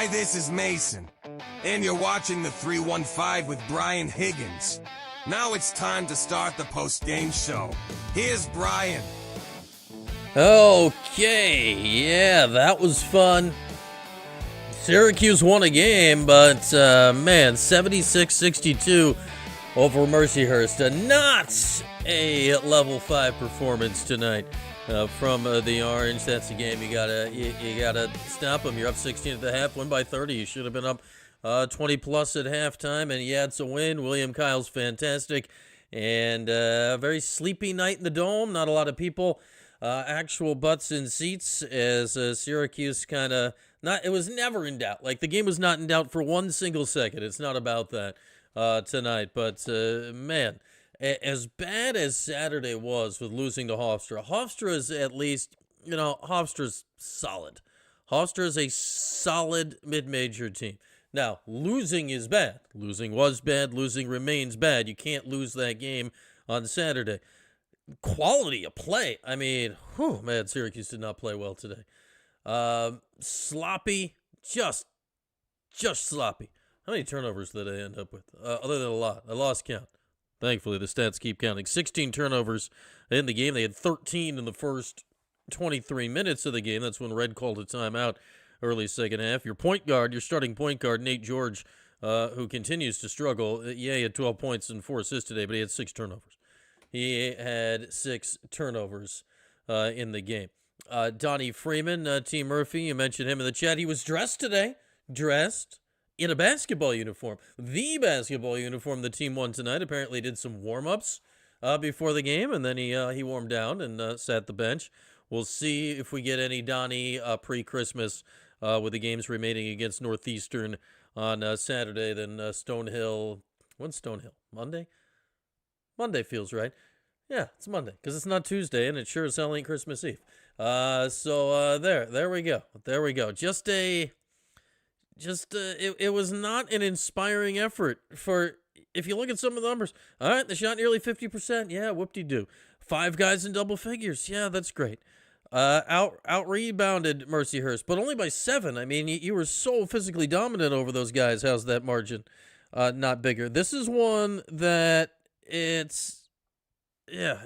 Hi, this is Mason, and you're watching the 315 with Brian Higgins. Now it's time to start the post-game show. Here's Brian. Okay, yeah, that was fun. Syracuse won a game, but man, 76-62 over Mercyhurst. Not a level 5 performance tonight from the Orange. That's a game you gotta stop them. You're up 16 at the half, win by 30. You should have been up 20 plus at halftime, and yeah, it's a win. William Kyle's fantastic, and a very sleepy night in the Dome. Not a lot of people, actual butts in seats, as Syracuse kind of not. It was never in doubt. Like, the game was not in doubt for one single second. It's not about that tonight, but man. As bad as Saturday was with losing to Hofstra, Hofstra is at least, Hofstra's solid. Hofstra is a solid mid-major team. Now, losing is bad. Losing was bad. Losing remains bad. You can't lose that game on Saturday. Quality of play. I mean, man, Syracuse did not play well today. Sloppy, just sloppy. How many turnovers did they end up with? Other than a lot. I lost count. Thankfully, the stats keep counting. 16 turnovers in the game. They had 13 in the first 23 minutes of the game. That's when Red called a timeout early second half. Your starting point guard, Nate George, who continues to struggle. Yeah, he had 12 points and 4 assists today, but he had 6 turnovers. He had 6 turnovers in the game. Donnie Freeman, T. Murphy, you mentioned him in the chat. He was dressed today. Dressed in a basketball uniform. The basketball uniform the team won tonight. Apparently did some warm-ups before the game, and then he warmed down and sat the bench. We'll see if we get any Donnie pre-Christmas with the games remaining against Northeastern on Saturday. Then Stonehill. When's Stonehill? Monday? Monday feels right. Yeah, it's Monday, because it's not Tuesday, and it sure as hell ain't Christmas Eve. So there we go. There we go. It was not an inspiring effort for, if you look at some of the numbers. All right, they shot nearly 50%. Yeah, whoop-de-doo. 5 guys in double figures. Yeah, that's great. Out-rebounded Mercyhurst, but only by 7. I mean, you were so physically dominant over those guys. How's that margin not bigger? This is one that it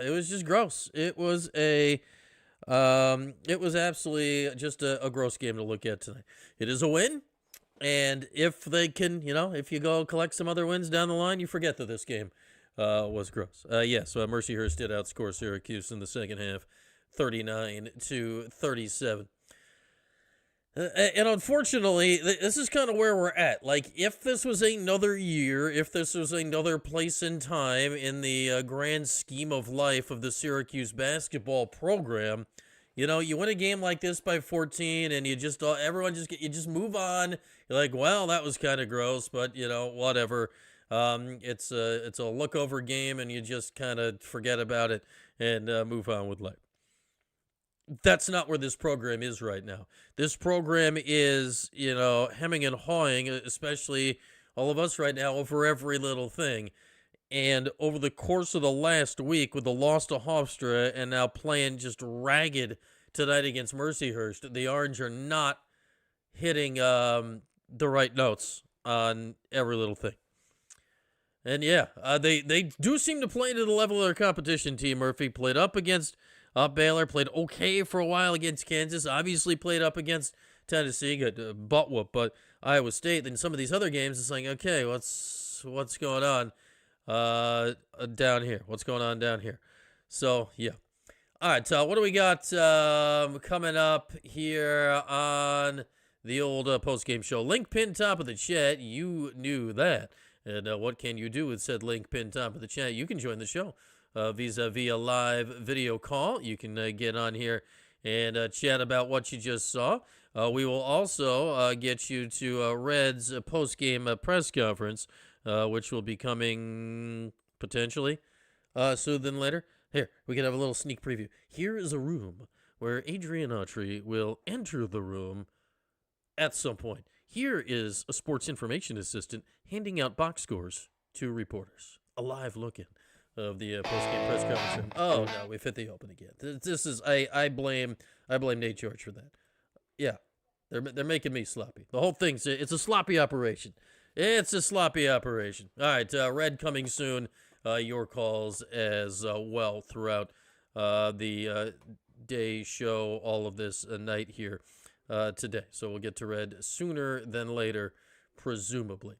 was just gross. It was absolutely just a gross game to look at tonight. It is a win. And if they can, if you go collect some other wins down the line, you forget that this game was gross. So Mercyhurst did outscore Syracuse in the second half, 39-37. And unfortunately, this is kind of where we're at. Like, if this was another year, if this was another place in time in the grand scheme of life of the Syracuse basketball program, you win a game like this by 14, and you just move on. You're like, well, that was kind of gross, but whatever. It's a look-over game, and you just kind of forget about it and move on with life. That's not where this program is right now. This program is, hemming and hawing, especially all of us right now, over every little thing. And over the course of the last week, with the loss to Hofstra and now playing just ragged tonight against Mercyhurst, the Orange are not hitting the right notes on every little thing. And yeah, they do seem to play to the level of their competition. T. Murphy played up against Baylor, played okay for a while against Kansas, obviously played up against Tennessee, got butt whooped, but Iowa State. Then some of these other games, it's like, okay, what's going on down here? What's going on down here? So, yeah. All right, what do we got coming up here on the old postgame show? Link pinned top of the chat. You knew that. And what can you do with said link pinned top of the chat? You can join the show vis-a-vis a live video call. You can get on here and chat about what you just saw. We will also get you to Red's postgame press conference, which will be coming potentially sooner than later. Here, we can have a little sneak preview. Here is a room where Red Autry will enter the room at some point. Here is a sports information assistant handing out box scores to reporters. A live look-in of the post-game press conference room. Oh, no, we've hit the open again. This is, I blame Nate George for that. Yeah, They're making me sloppy. The whole thing's it's a sloppy operation. It's a sloppy operation. All right, Red coming soon. Your calls as well throughout the day, show, all of this night here today. So we'll get to Red sooner than later, presumably.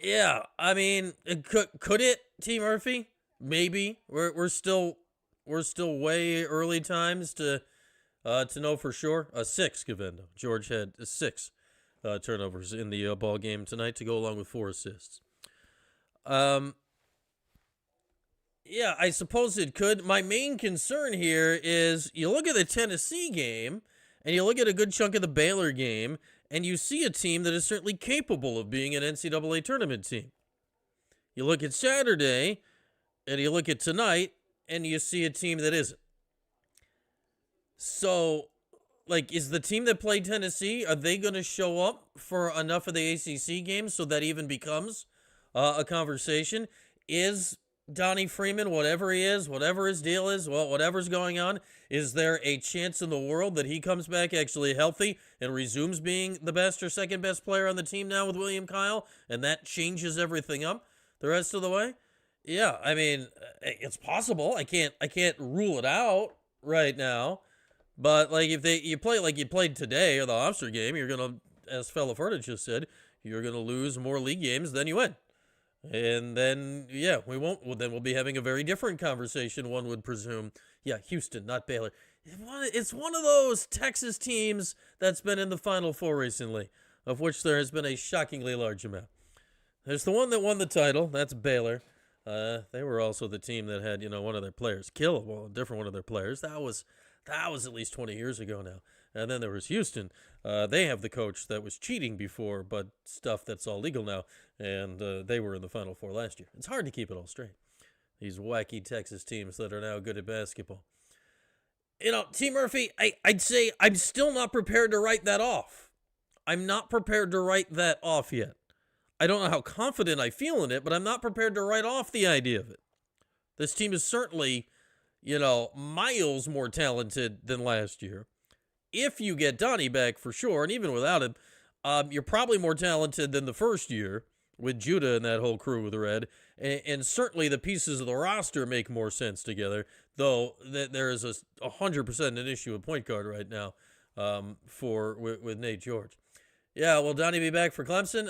Yeah, I mean, could it, T. Murphy? Maybe. We're still way early times to know for sure. 6, Gavendo. George had 6 turnovers in the ball game tonight to go along with 4 assists. Yeah, I suppose it could. My main concern here is you look at the Tennessee game and you look at a good chunk of the Baylor game and you see a team that is certainly capable of being an NCAA tournament team. You look at Saturday and you look at tonight and you see a team that isn't. So, like, is the team that played Tennessee, are they going to show up for enough of the ACC games so that even becomes a conversation? Is Donnie Freeman, whatever he is, whatever his deal is, well, whatever's going on, is there a chance in the world that he comes back actually healthy and resumes being the best or second best player on the team now with William Kyle, and that changes everything up the rest of the way? Yeah, I mean, it's possible. I can't rule it out right now. But like if you play like you played today or the Hofstra game, you're gonna, as Fella Furtage just said, you're gonna lose more league games than you win. And then we won't. Well, then we'll be having a very different conversation, one would presume. Yeah, Houston, not Baylor. It's one of those Texas teams that's been in the Final Four recently, of which there has been a shockingly large amount. There's the one that won the title. That's Baylor. They were also the team that had one of their players kill a different one of their players. That was at least 20 years ago now. And then there was Houston. They have the coach that was cheating before, but stuff that's all legal now. And they were in the Final Four last year. It's hard to keep it all straight. These wacky Texas teams that are now good at basketball. T. Murphy, I'd say I'm still not prepared to write that off. I'm not prepared to write that off yet. I don't know how confident I feel in it, but I'm not prepared to write off the idea of it. This team is certainly, miles more talented than last year. If you get Donnie back, for sure, and even without him, you're probably more talented than the first year with Judah and that whole crew with the Red. And certainly the pieces of the roster make more sense together, though there is 100% an issue at point guard right now with Nate George. Yeah, will Donnie be back for Clemson?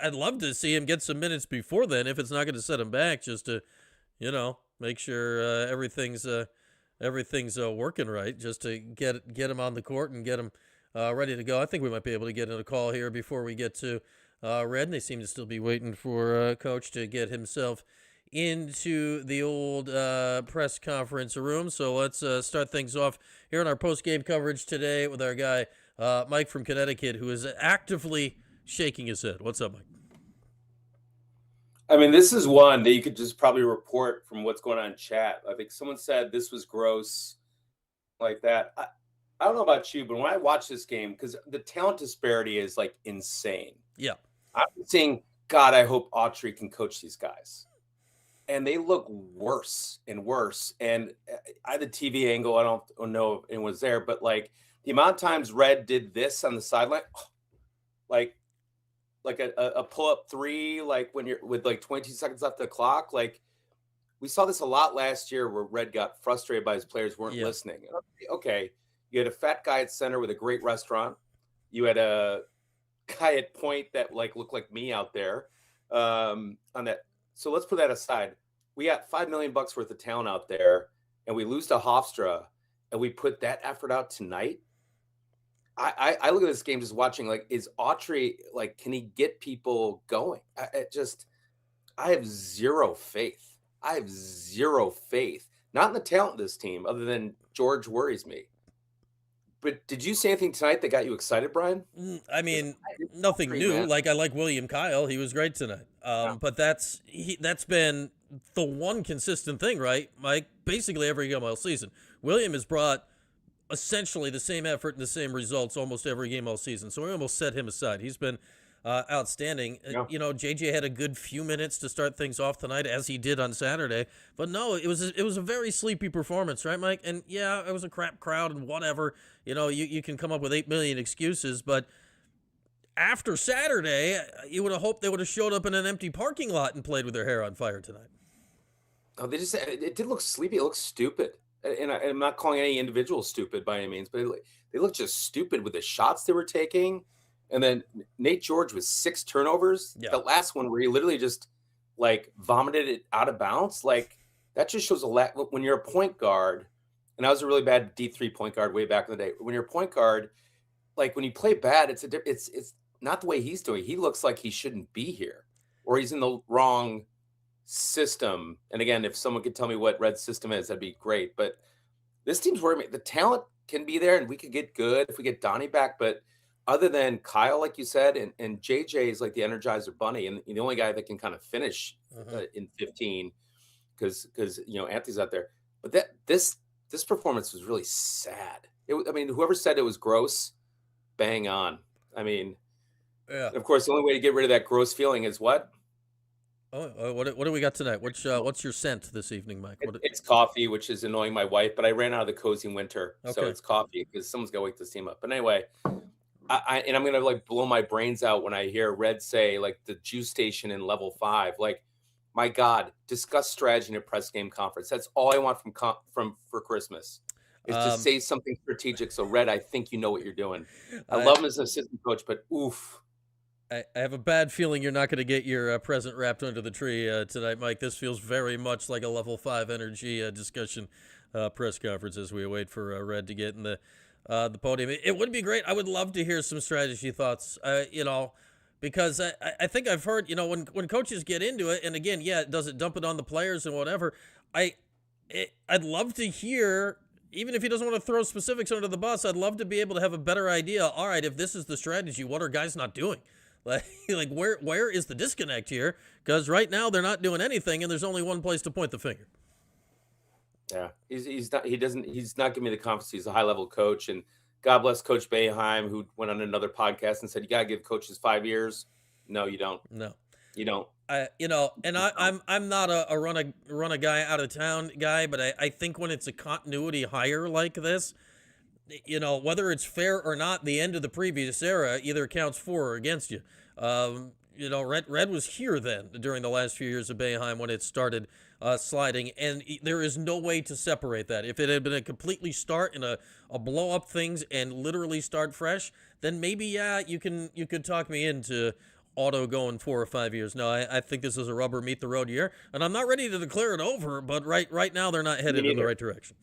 I'd love to see him get some minutes before then if it's not going to set him back, just to, make sure everything's working right, just to get him on the court and get him ready to go. I think we might be able to get in a call here before we get to Red. And they seem to still be waiting for Coach to get himself into the old press conference room. So let's start things off here on our post-game coverage today with our guy, Mike from Connecticut, who is actively shaking his head. What's up, Mike? I mean, this is one that you could just probably report from what's going on in chat. I think someone said this was gross like that. I don't know about you, but when I watch this game, because the talent disparity is like insane. Yeah. I'm saying, God, I hope Autry can coach these guys. And they look worse and worse. And I had the TV angle. I don't know if anyone was there, but like the amount of times Red did this on the sideline, like a pull-up three, like when you're with like 22 seconds left the clock. Like we saw this a lot last year where Red got frustrated by his players weren't listening. Okay, you had a fat guy at center with a great restaurant. You had a guy at point that like looked like me out there on that. So let's put that aside. We got $5 million worth of talent out there, and we lose to Hofstra, and we put that effort out tonight. I look at this game just watching, like, is Autry, like, can he get people going? I have zero faith. Not in the talent of this team, other than George worries me. But did you see anything tonight that got you excited, Brian? I mean, nothing new. Man. Like, I like William Kyle. He was great tonight. But that's been the one consistent thing, right, Mike? Basically every game all season. William has brought essentially the same effort and the same results almost every game all season. So we almost set him aside. He's been outstanding. Yeah. JJ had a good few minutes to start things off tonight, as he did on Saturday. But no, it was a very sleepy performance, right, Mike? And yeah, it was a crap crowd and whatever. You can come up with 8 million excuses, but after Saturday, you would have hoped they would have showed up in an empty parking lot and played with their hair on fire tonight. Oh, it did look sleepy. It looked stupid. And I'm not calling any individual stupid by any means, but they looked just stupid with the shots they were taking. And then Nate George with 6 turnovers. Yeah. The last one where he literally just like vomited it out of bounds. Like that just shows a lot when you're a point guard. And I was a really bad D3 point guard way back in the day. When you're a point guard, like when you play bad, it's not the way he's doing. He looks like he shouldn't be here, or he's in the wrong system. And again, if someone could tell me what Red's system is, that'd be great. But this team's worried me. The talent can be there, and we could get good if we get Donnie back. But other than Kyle, like you said, and JJ is like the Energizer Bunny, and the only guy that can kind of finish in 15, because Anthony's out there. But this performance was really sad. Whoever said it was gross, bang on. I mean, yeah. Of course, the only way to get rid of that gross feeling is what? Oh, what do we got tonight? What's your scent this evening, Mike? It's coffee, which is annoying my wife, but I ran out of the cozy winter, so it's coffee because someone's got to wake this team up. But anyway, I'm going to like blow my brains out when I hear Red say like the juice station in level 5. Like, my God, discuss strategy in a press game conference. That's all I want for Christmas is to say something strategic. So Red, I think you know what you're doing. I love him as an assistant coach, but oof. I have a bad feeling you're not going to get your present wrapped under the tree tonight, Mike. This feels very much like a level 5 energy discussion press conference as we wait for Red to get in the podium. It would be great. I would love to hear some strategy thoughts, because I think I've heard, when coaches get into it, and again, does it dump it on the players and whatever, I'd love to hear, even if he doesn't want to throw specifics under the bus, I'd love to be able to have a better idea. All right, if this is the strategy, what are guys not doing? Like where is the disconnect here? Because right now they're not doing anything, and there's only one place to point the finger. Yeah, he's not giving me the confidence. He's a high level coach, and God bless Coach Boeheim, who went on another podcast and said you gotta give coaches 5 years. No, you don't. No, you don't. I'm not a run a guy out of town guy, but I think when it's a continuity hire like this, whether it's fair or not, the end of the previous era either counts for or against you. Red was here then during the last few years of Boeheim when it started sliding, and there is no way to separate that. If it had been a completely start and a blow up things and literally start fresh, then maybe you could talk me into Otto going 4 or 5 years. No, I think this is a rubber meet the road year, and I'm not ready to declare it over. But right now they're not headed in the right direction.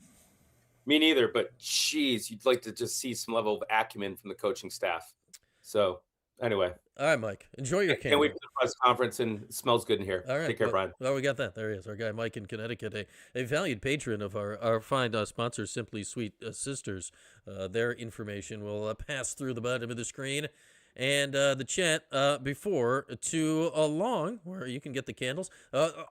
Me neither, but geez, you'd like to just see some level of acumen from the coaching staff. So anyway. All right, Mike. Enjoy your can't wait for the press conference, and it smells good in here. All right. Take care, Brian. Well, we got that. There he is, our guy Mike in Connecticut, a valued patron of our fine sponsor, Simply Sweet Sisters. Their information will pass through the bottom of the screen and the chat before too long, where you can get the candles.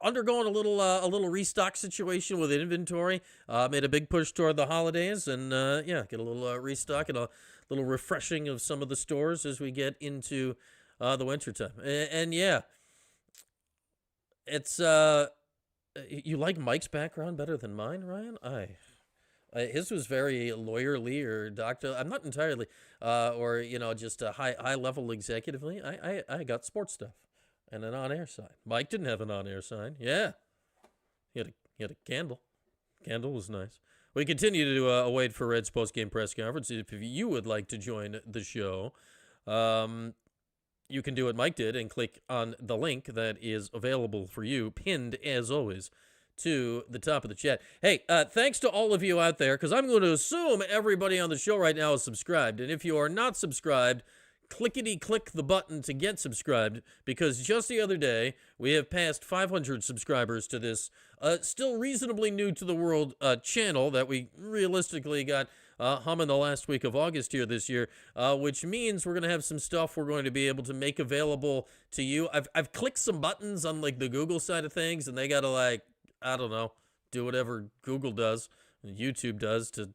Undergoing a little restock situation with inventory. Made a big push toward the holidays, and get a little restock and a little refreshing of some of the stores as we get into the wintertime. And it's you like Mike's background better than mine, Ryan? His was very lawyerly or doctor. I'm not entirely, or just a high level executively. I got sports stuff and an on air sign. Mike didn't have an on air sign. Yeah, he had a candle. Candle was nice. We continue to wait for Red's post-game press conference. If you would like to join the show, you can do what Mike did and click on the link that is available for you, pinned as always to the top of the chat. Hey, thanks to all of you out there, because I'm going to assume everybody on the show right now is subscribed. And if you are not subscribed, clickety-click the button to get subscribed, because just the other day, we have passed 500 subscribers to this still reasonably new to the world channel that we realistically got humming the last week of August here this year, which means we're going to have some stuff we're going to be able to make available to you. I've clicked some buttons on like the Google side of things, and they got to I don't know, do whatever Google does and YouTube does to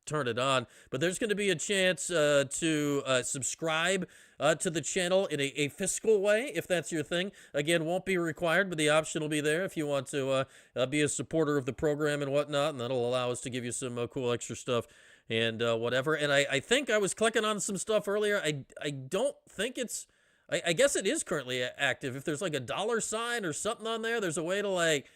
turn it on. But there's going to be a chance to subscribe to the channel in a fiscal way, if that's your thing. Again, won't be required, but the option will be there if you want to be a supporter of the program and whatnot, and that'll allow us to give you some cool extra stuff and whatever. And I think I was clicking on some stuff earlier. I don't think it's... I guess it is currently active. If there's like a $sign or something on there, there's a way to like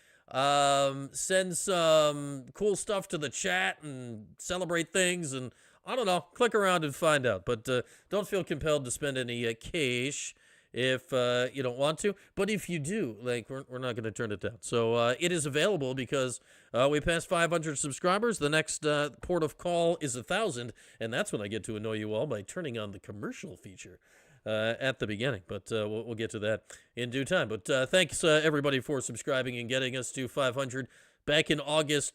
send some cool stuff to the chat and celebrate things. And I don't know, click around and find out. But don't feel compelled to spend any cash if you don't want to. But if you do, like, we're not going to turn it down. So it is available because we passed 500 subscribers. The next port of call is 1,000. And that's when I get to annoy you all by turning on the commercial feature at the beginning, but we'll get to that in due time. But thanks everybody for subscribing and getting us to 500. Back in August,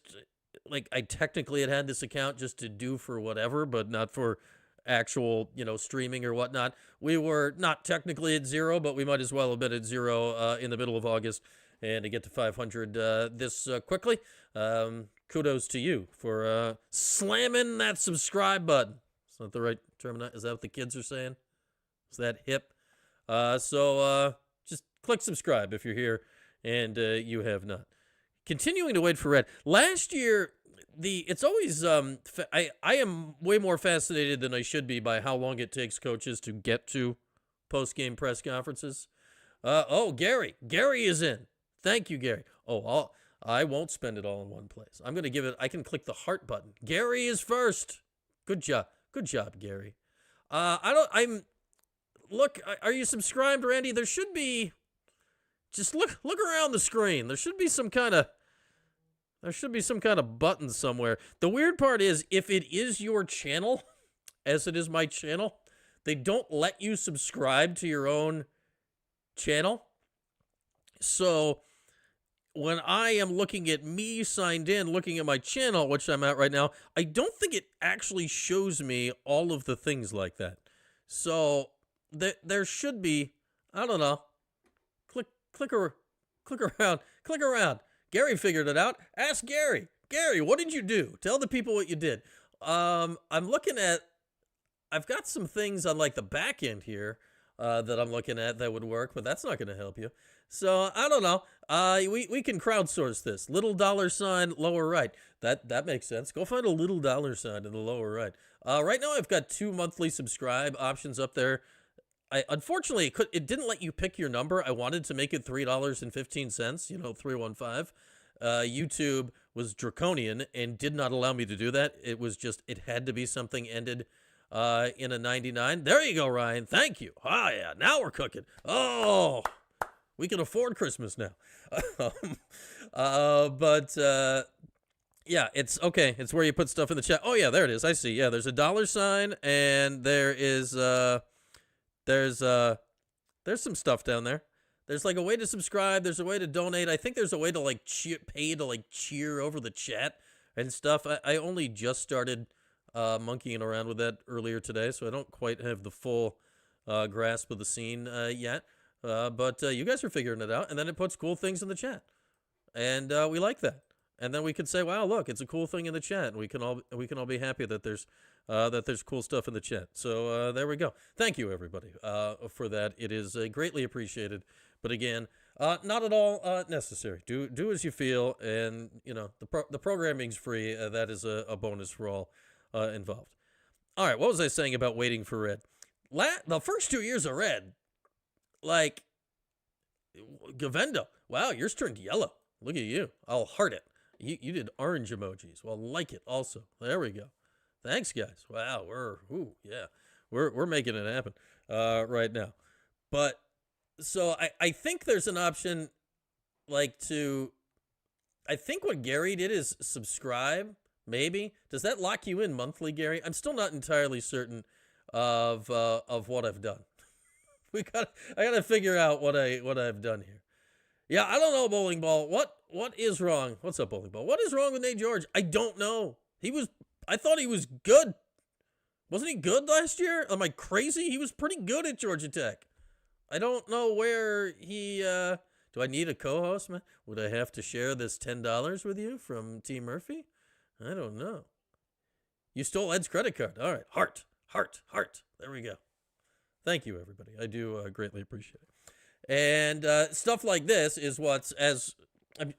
like, I technically had this account just to do for whatever, but not for actual, streaming or whatnot. We were not technically at 0, but we might as well have been at 0 in the middle of August. And to get to 500 this quickly, kudos to you for slamming that subscribe button. It's not the right term. Is that what the kids are saying? Is that hip? So just click subscribe if you're here and you have not. Continuing to wait for Red. Last year, it's always I am way more fascinated than I should be by how long it takes coaches to get to post-game press conferences. Gary is in. Thank you, Gary. I won't spend it all in one place. I'm going to give it. I can click the heart button. Gary is first. Good job, Gary. Look, are you subscribed, Randy? There should be. Just look around the screen. There should be some kind of button somewhere. The weird part is, if it is your channel, as it is my channel, they don't let you subscribe to your own channel. So when I am looking at me signed in, looking at my channel, which I'm at right now, I don't think it actually shows me all of the things like that. So there should be, I don't know, click around. Gary figured it out. Ask Gary. Gary, what did you do? Tell the people what you did. I'm looking at, I've got some things on like the back end here that I'm looking at that would work, but that's not going to help you. So I don't know. We can crowdsource this. Little $sign, lower right. That makes sense. Go find a little $sign in the lower right. Right now I've got 2 monthly subscribe options up there. Unfortunately, it didn't let you pick your number. I wanted to make it $3.15, 315. YouTube was draconian and did not allow me to do that. It had to be something ended in a 99. There you go, Ryan. Thank you. Oh, yeah. Now we're cooking. Oh, we can afford Christmas now. Yeah, it's okay. It's where you put stuff in the chat. Oh, yeah, there it is. I see. Yeah, there's a $sign, and there is... There's some stuff down there. There's like a way to subscribe. There's a way to donate. I think there's a way to like pay to cheer over the chat and stuff. I only just started monkeying around with that earlier today, so I don't quite have the full grasp of the scene yet. But you guys are figuring it out, and then it puts cool things in the chat, and we like that. And then we could say, "Wow, look, it's a cool thing in the chat." And we can all be happy that there's cool stuff in the chat. So there we go. Thank you, everybody, for that. It is greatly appreciated. But again, not at all necessary. Do as you feel, and the programming's free. That is a bonus for all involved. All right, what was I saying about waiting for Red? The first 2 years of Red, like Gavendo. Wow, yours turned yellow. Look at you. I'll heart it. You did orange emojis. Well, like it also. There we go. Thanks, guys. Wow, we're making it happen right now. But so I think there's an option I think what Gary did is subscribe, maybe. Does that lock you in monthly, Gary? I'm still not entirely certain of what I've done. I gotta figure out what I've done here. Yeah, I don't know, Bowling Ball. What is wrong? What's up, Bowling Ball? What is wrong with Nate George? I don't know. I thought he was good. Wasn't he good last year? Am I crazy? He was pretty good at Georgia Tech. I don't know where he, do I need a co-host, man? Would I have to share this $10 with you from T. Murphy? I don't know. You stole Ed's credit card. All right. Heart, heart, heart. There we go. Thank you, everybody. I do greatly appreciate it. And stuff like this is what's, as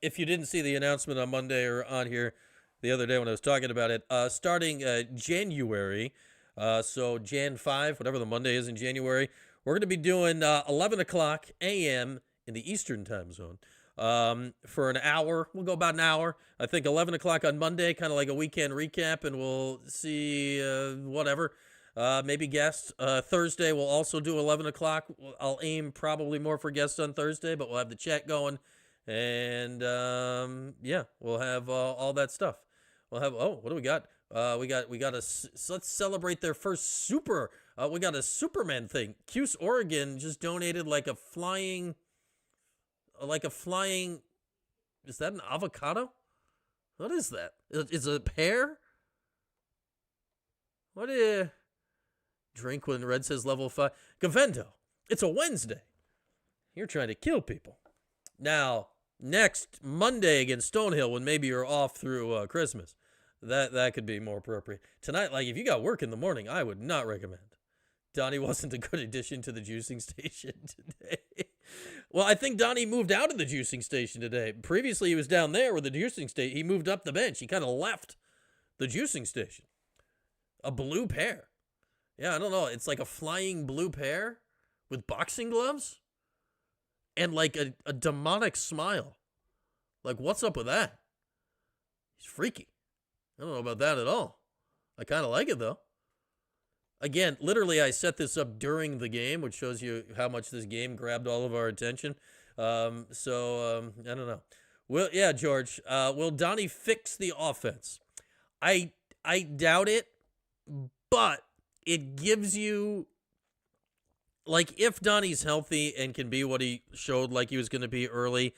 if you didn't see the announcement on Monday or on here the other day when I was talking about it, starting January, so Jan 5, whatever the Monday is in January, we're going to be doing 11 o'clock a.m. in the Eastern time zone for an hour. We'll go about an hour. I think 11 o'clock on Monday, kind of like a weekend recap, and we'll see whatever. Maybe guests. Thursday, we'll also do 11 o'clock. I'll aim probably more for guests on Thursday, but we'll have the chat going. And, yeah, we'll have all that stuff. We'll have, what do we got? Let's celebrate their first super. We got a Superman thing. Cuse, Oregon just donated like a flying, is that an avocado? What is that? Is it a pear? What is, drink when Red says level 5. Gavendo, it's a Wednesday. You're trying to kill people. Now, next Monday against Stonehill, when maybe you're off through Christmas, that could be more appropriate. Tonight, like if you got work in the morning, I would not recommend. Donnie wasn't a good addition to the juicing station today. Well, I think Donnie moved out of the juicing station today. Previously, he was down there with the juicing station. He moved up the bench. He kind of left the juicing station. A blue pair. Yeah, I don't know. It's like a flying blue pair with boxing gloves and like a demonic smile. Like, what's up with that? He's freaky. I don't know about that at all. I kind of like it, though. Again, literally, I set this up during the game, which shows you how much this game grabbed all of our attention. I don't know. Well, yeah, George, will Donnie fix the offense? I doubt it, but it gives you, like, if Donnie's healthy and can be what he showed like he was going to be early,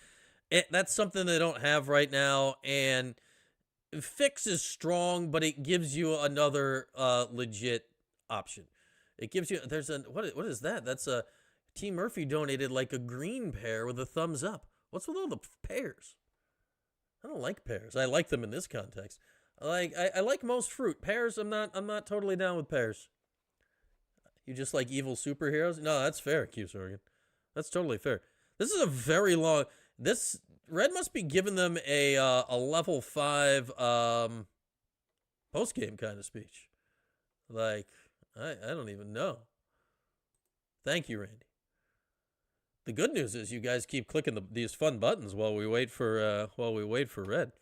that's something they don't have right now, and fix is strong, but it gives you another legit option. It gives you, what is that? That's a T. Murphy donated like a green pear with a thumbs up. What's with all the pears? I don't like pears. I like them in this context. I like most fruit. Pears, I'm not totally down with pears. You just like evil superheroes? No, that's fair, Cuse Oregon. That's totally fair. This is a very long, Red must be giving them a level 5 post-game kind of speech. Like, I don't even know. Thank you, Randy. The good news is you guys keep clicking these fun buttons while we wait for Red.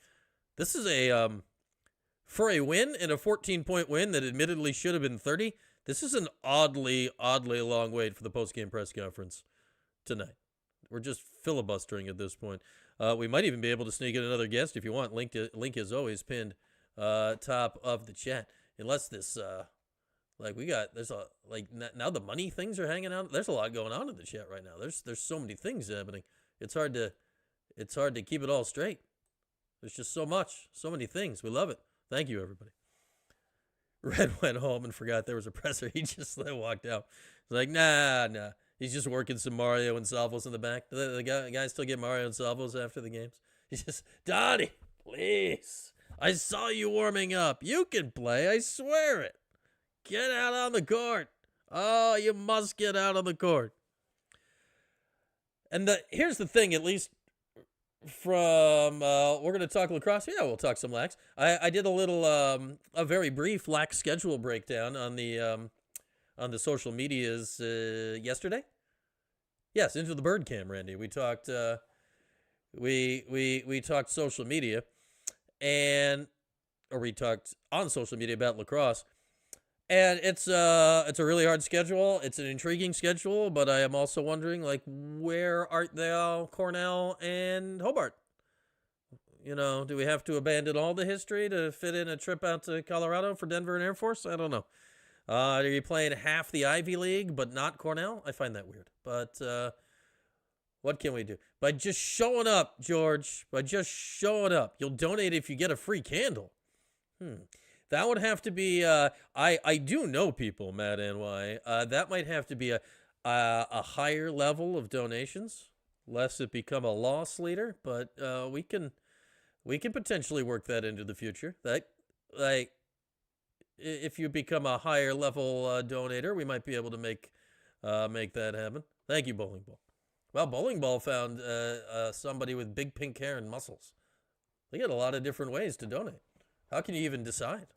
This is for a win and a 14-point win that admittedly should have been 30. This is an oddly long wait for the post-game press conference tonight. We're just filibustering at this point. We might even be able to sneak in another guest if you want. Link is always pinned top of the chat. Unless this, now the money things are hanging out. There's a lot going on in the chat right now. There's so many things happening. It's hard to keep it all straight. There's just so many things. We love it. Thank you, everybody. Red went home and forgot there was a presser. He just walked out. He's like, nah. He's just working some Mario and Salvos in the back. The guys still get Mario and Salvos after the games. He's just, Donnie, please. I saw you warming up. You can play. I swear it. Get out on the court. Oh, you must get out on the court. And here's the thing, at least from, we're going to talk lacrosse. Yeah, we'll talk some lax. I did a little, a very brief lax schedule breakdown on the social medias yesterday. Yes, into the bird cam, Randy. We talked we talked social media, or we talked on social media about lacrosse. And it's a really hard schedule. It's an intriguing schedule, but I am also wondering, like, where art thou, Cornell and Hobart? You know, do we have to abandon all the history to fit in a trip out to Colorado for Denver and Air Force? I don't know. Are you playing half the Ivy League, but not Cornell? I find that weird. But what can we do? By just showing up, George, by just showing up, you'll donate if you get a free candle. That would have to be, I do know people, Matt NY. That might have to be a higher level of donations, lest it become a loss leader. But we can potentially work that into the future. if you become a higher level donator, we might be able to make that happen. Thank you, Bowling Ball. Well, Bowling Ball found somebody with big pink hair and muscles. They got a lot of different ways to donate. How can you even decide?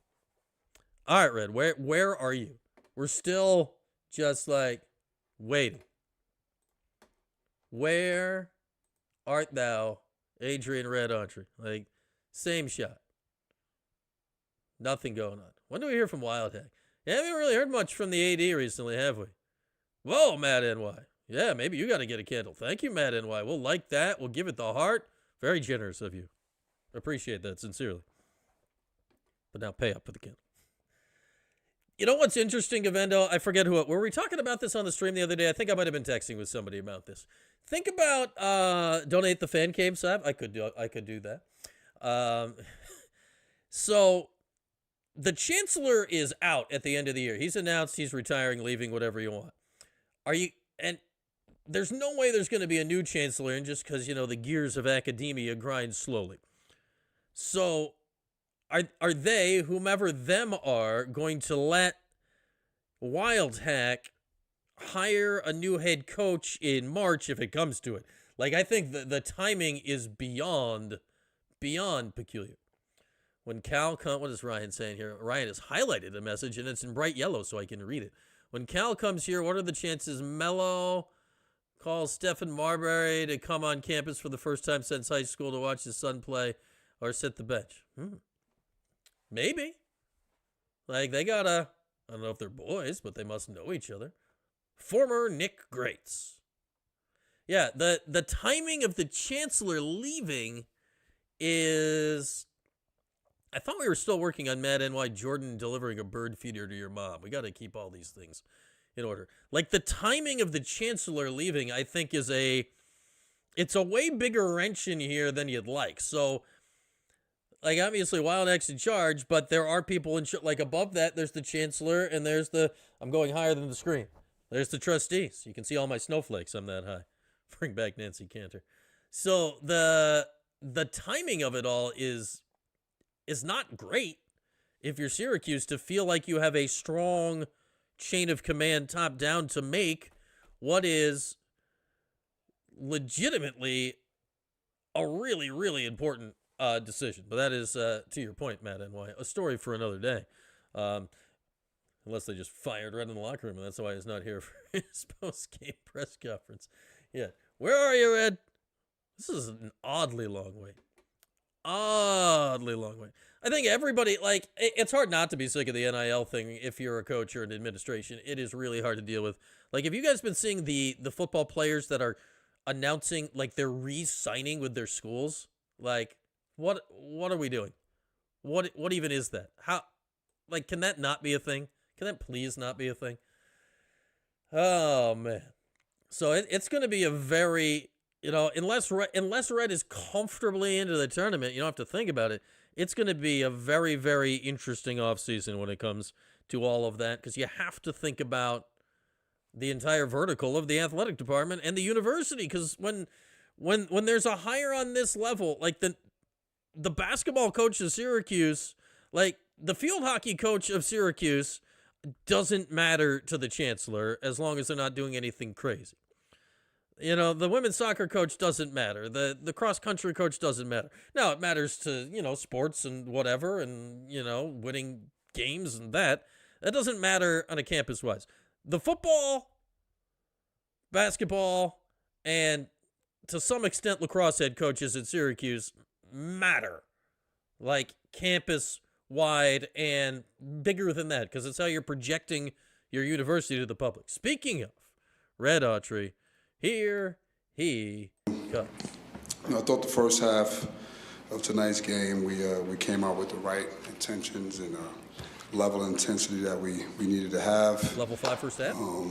All right, Red, where are you? We're still just like waiting. Where art thou, Adrian Red Autry? Like, same shot. Nothing going on. When do we hear from Wild Hack? Yeah, we haven't really heard much from the AD recently, have we? Whoa, Matt NY. Yeah, maybe you got to get a candle. Thank you, Matt NY. We'll like that. We'll give it the heart. Very generous of you. Appreciate that sincerely. But now pay up for the candle. You know what's interesting, Gavendo? I forget who it. Were we talking about this on the stream the other day? I think I might have been texting with somebody about this. Think about donate the fan cave, Sav. I could do that. So the Chancellor is out at the end of the year. He's announced he's retiring, leaving, whatever you want. And there's no way there's going to be a new Chancellor in just because, the gears of academia grind slowly. So are they, whomever them are, going to let Wild Hack hire a new head coach in March if it comes to it? Like, I think the timing is beyond peculiar. When Cal comes, what is Ryan saying here? Ryan has highlighted a message, and it's in bright yellow so I can read it. When Cal comes here, what are the chances Mello calls Stephen Marbury to come on campus for the first time since high school to watch his son play or sit the bench? Maybe. Like, they gotta, I don't know if they're boys, but they must know each other. Former Nick Greats. Yeah, the timing of the Chancellor leaving is... I thought we were still working on Matt NY Jordan delivering a bird feeder to your mom. We got to keep all these things in order. Like, the timing of the Chancellor leaving, I think, it's a way bigger wrench in here than you'd like. So, like, obviously, Wild Hack's in charge, but there are people like, above that, there's the Chancellor, and there's I'm going higher than the screen. There's the trustees. You can see all my snowflakes. I'm that high. Bring back Nancy Cantor. So, the timing of it all is not great if you're Syracuse to feel like you have a strong chain of command top down to make what is legitimately a really, really important decision. But that is, to your point, Matt NY, a story for another day. Unless they just fired Red in the locker room, and that's why he's not here for his post-game press conference. Yeah. Where are you, Red? This is an oddly long wait. I think everybody, like, it's hard not to be sick of the NIL thing if you're a coach or an administration. It is really hard to deal with. Like, have you guys been seeing the football players that are announcing, like, they're re-signing with their schools? Like, what are we doing? What even is that? How, like, can that not be a thing? Can that please not be a thing? Oh, man. So it's going to be a very... unless Red is comfortably into the tournament, you don't have to think about it. It's going to be a very, very interesting offseason when it comes to all of that, because you have to think about the entire vertical of the athletic department and the university. Because when there's a hire on this level, like the basketball coach of Syracuse, like the field hockey coach of Syracuse, doesn't matter to the Chancellor as long as they're not doing anything crazy. The women's soccer coach doesn't matter. The cross-country coach doesn't matter. Now, it matters to, sports and whatever and, winning games and that. That doesn't matter on a campus-wise. The football, basketball, and to some extent lacrosse head coaches at Syracuse matter. Like, campus-wide and bigger than that, because it's how you're projecting your university to the public. Speaking of Red Autry, here he comes. I thought the first half of tonight's game, we came out with the right intentions and level of intensity that we needed to have. Level 5 first half? I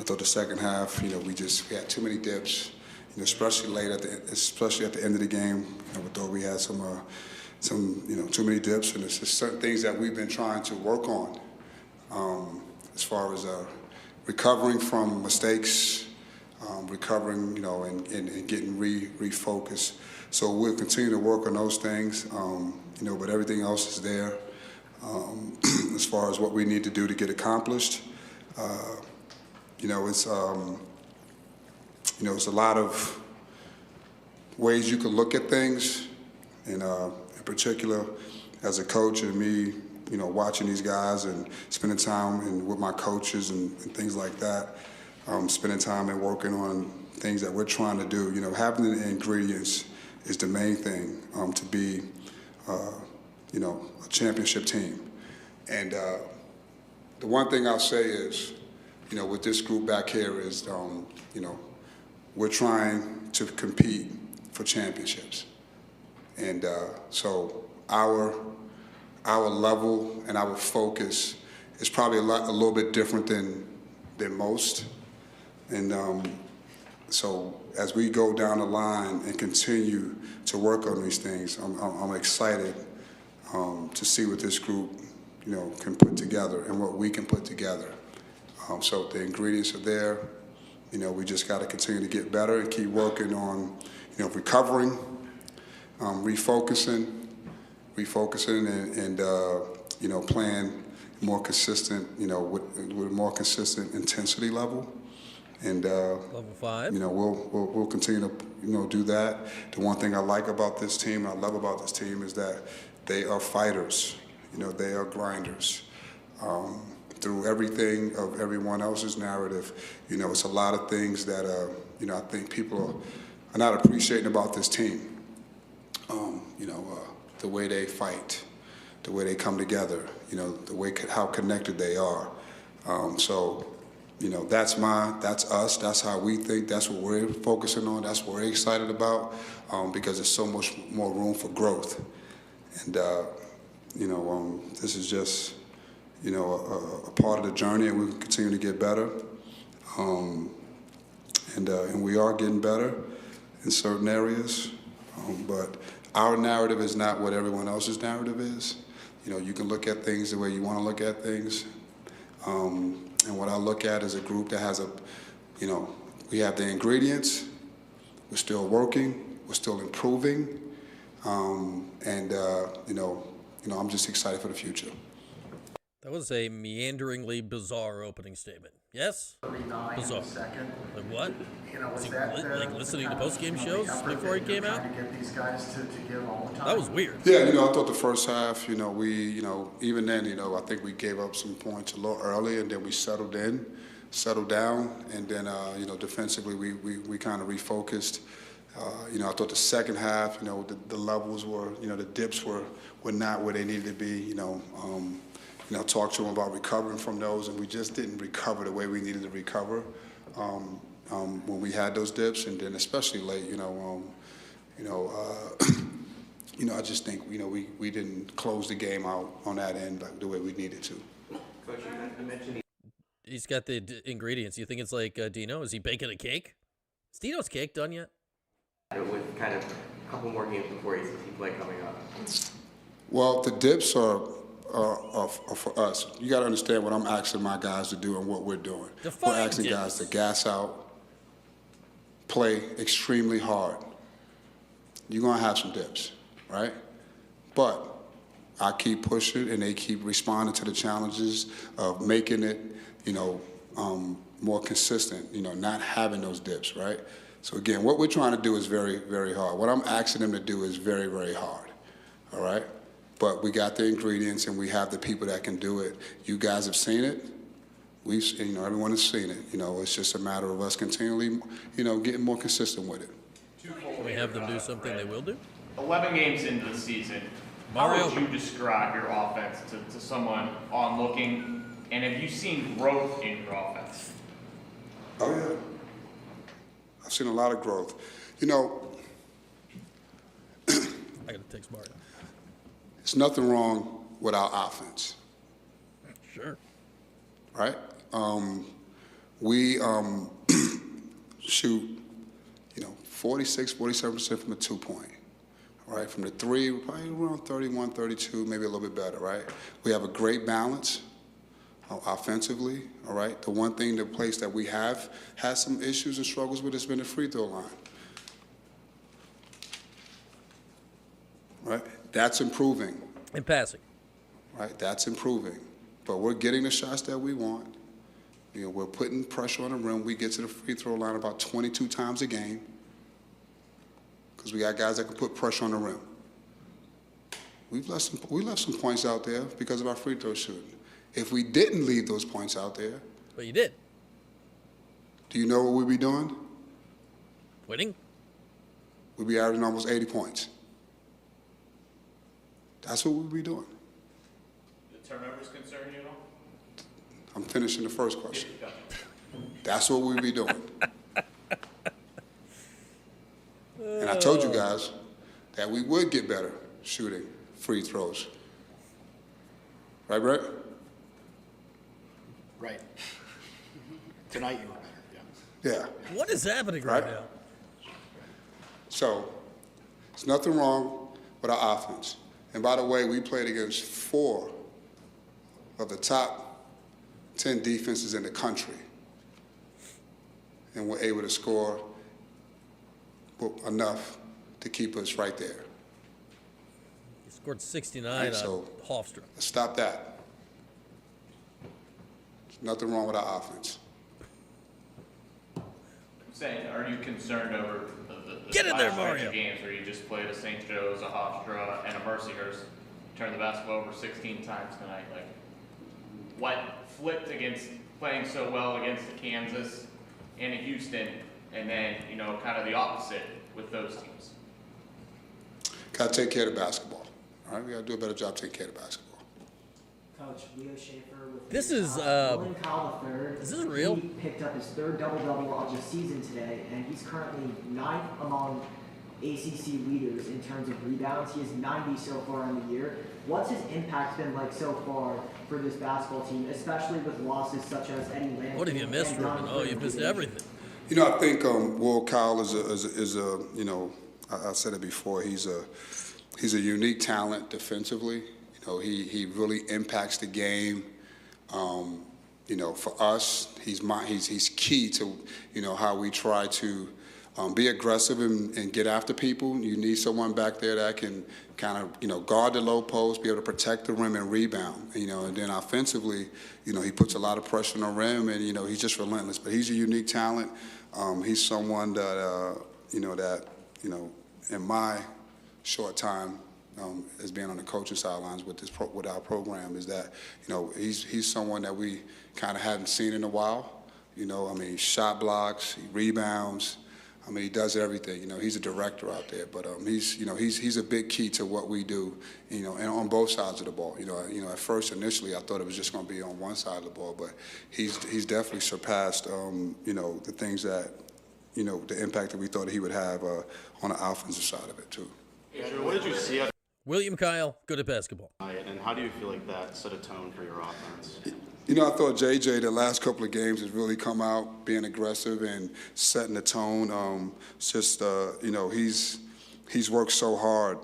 thought the second half, we had too many dips, especially at the end of the game. We thought we had some too many dips, and it's just certain things that we've been trying to work on as far as recovering from mistakes, recovering, and getting refocused. So we'll continue to work on those things, but everything else is there. As far as what we need to do to get accomplished, it's a lot of ways you can look at things, and in particular, as a coach and me, watching these guys and spending time with my coaches and things like that, spending time and working on things that we're trying to do. Having the ingredients is the main thing to be, a championship team. And the one thing I'll say is, with this group back here is, we're trying to compete for championships. And so our level and our focus is probably a little bit different than most. And so as we go down the line and continue to work on these things, I'm excited to see what this group, can put together and what we can put together. So the ingredients are there. We just got to continue to get better and keep working on, recovering, refocusing, and playing more consistent, with more consistent intensity level. And level 5. We'll continue to, do that. The one thing I like about this team, I love about this team, is that they are fighters. They are grinders. Through everything of everyone else's narrative, it's a lot of things that I think people are not appreciating about this team. The way they fight, the way they come together, how connected they are. So that's us, that's how we think, that's what we're focusing on, that's what we're excited about, because there's so much more room for growth. And, this is just, a part of the journey, and we can continue to get better. And we are getting better in certain areas, but our narrative is not what everyone else's narrative is. You can look at things the way you want to look at things. And what I look at is a group that has we have the ingredients, we're still working, we're still improving, I'm just excited for the future. That was a meanderingly bizarre opening statement. Yes? Bizarre. Like what? Was he listening to postgame shows before he came out? That was weird. Yeah, I thought the first half, we, even then, I think we gave up some points a little early, and then we settled down, and then, defensively we kind of refocused. I thought the second half, the levels were, the dips were not where they needed to be, talked to them about recovering from those, and we just didn't recover the way we needed to recover when we had those dips, and then especially late, I just think, we didn't close the game out on that end like the way we needed to. Coach, you mentioned he's got the ingredients. You think it's like Dino? Is he baking a cake? Is Dino's cake done yet? with kind of a couple more games before ACC play coming up. Well, the dips are for us. You got to understand what I'm asking my guys to do and what we're doing. We're asking guys to gas out, play extremely hard. You're going to have some dips, right? But I keep pushing, and they keep responding to the challenges of making it, more consistent, not having those dips, right? So again, what we're trying to do is very, very hard. What I'm asking them to do is very, very hard, all right? But we got the ingredients, and we have the people that can do it. You guys have seen it. Everyone has seen it. It's just a matter of us continually, getting more consistent with it. Can we have them do something they will do? 11 games into the season, how would you describe your offense to someone onlooking? And have you seen growth in your offense? Oh, yeah. I've seen a lot of growth. I got to text Martin. There's nothing wrong with our offense. Sure. Right? We shoot, 46, 47% from the 2-point. Right? From the 3, we're probably around 31, 32, maybe a little bit better, right? We have a great balance. offensively, all right? The one thing, the place that we have had some issues and struggles with has been the free throw line. Right? That's improving. And passing. Right? That's improving. But we're getting the shots that we want. You know, we're putting pressure on the rim. We get to the free throw line about 22 times a game because we got guys that can put pressure on the rim. We left some points out there because of our free throw shooting. If we didn't leave those points out there, But you did. do you know what we'd be doing? Winning. We'd be averaging almost 80 points. That's what we'd be doing. The turnovers concern you at all? I'm finishing the first question. That's what we'd be doing. And I told you guys that we would get better shooting free throws. Right, Brett? Right. Tonight you were better, yeah. Yeah. What is happening right Right. now? So, there's nothing wrong with our offense. And by the way, we played against 4 of the top 10 defenses in the country. And we're able to score enough to keep us right there. He scored 69 Right, on so- Hofstra. Let's stop that. There's nothing wrong with our offense. I'm saying, are you concerned over the Get in there, last stretch Mario. of games where you just played a St. Joe's, a Hofstra, and a Mercyhurst, turned the basketball over 16 times tonight? Like, what flipped against playing so well against the Kansas and a Houston, and then, you know, kind of the opposite with those teams? Got to take care of the basketball. All right, we got to do a better job taking care of the basketball. Coach Leo Schaefer with This the, is, William Kyle III. is this real? He picked up his 3rd double-double of the season today, and he's currently 9th among ACC leaders in terms of rebounds. He has 90 so far in the year. What's his impact been like so far for this basketball team, especially with losses such as Eddie Lampkin? What have you missed, and Ruben? Oh, you've missed everything. You know, I think Will Kyle is a you know, I said it before. He's a unique talent defensively. You know, he really impacts the game. You know, for us, he's key to, you know, how we try to be aggressive and get after people. You need someone back there that can kind of, you know, guard the low post, be able to protect the rim and rebound. You know, and then offensively, you know, he puts a lot of pressure on the rim, and you know, he's just relentless. But he's a unique talent. He's someone that you know, in my short time as being on the coaching sidelines with our program, is that, you know, he's someone that we kind of hadn't seen in a while. You know, I mean, shot blocks, he rebounds. I mean, he does everything. You know, he's a director out there, but he's a big key to what we do. You know, and on both sides of the ball. You know, at first initially I thought it was just going to be on one side of the ball, but he's definitely surpassed you know, the things that, you know, the impact that we thought he would have on the offensive side of it too. Andrew, what did you see out William Kyle, good at basketball. tonight, and how do you feel like that set a tone for your offense? You know, I thought JJ the last couple of games has really come out being aggressive and setting the tone. It's just you know, he's worked so hard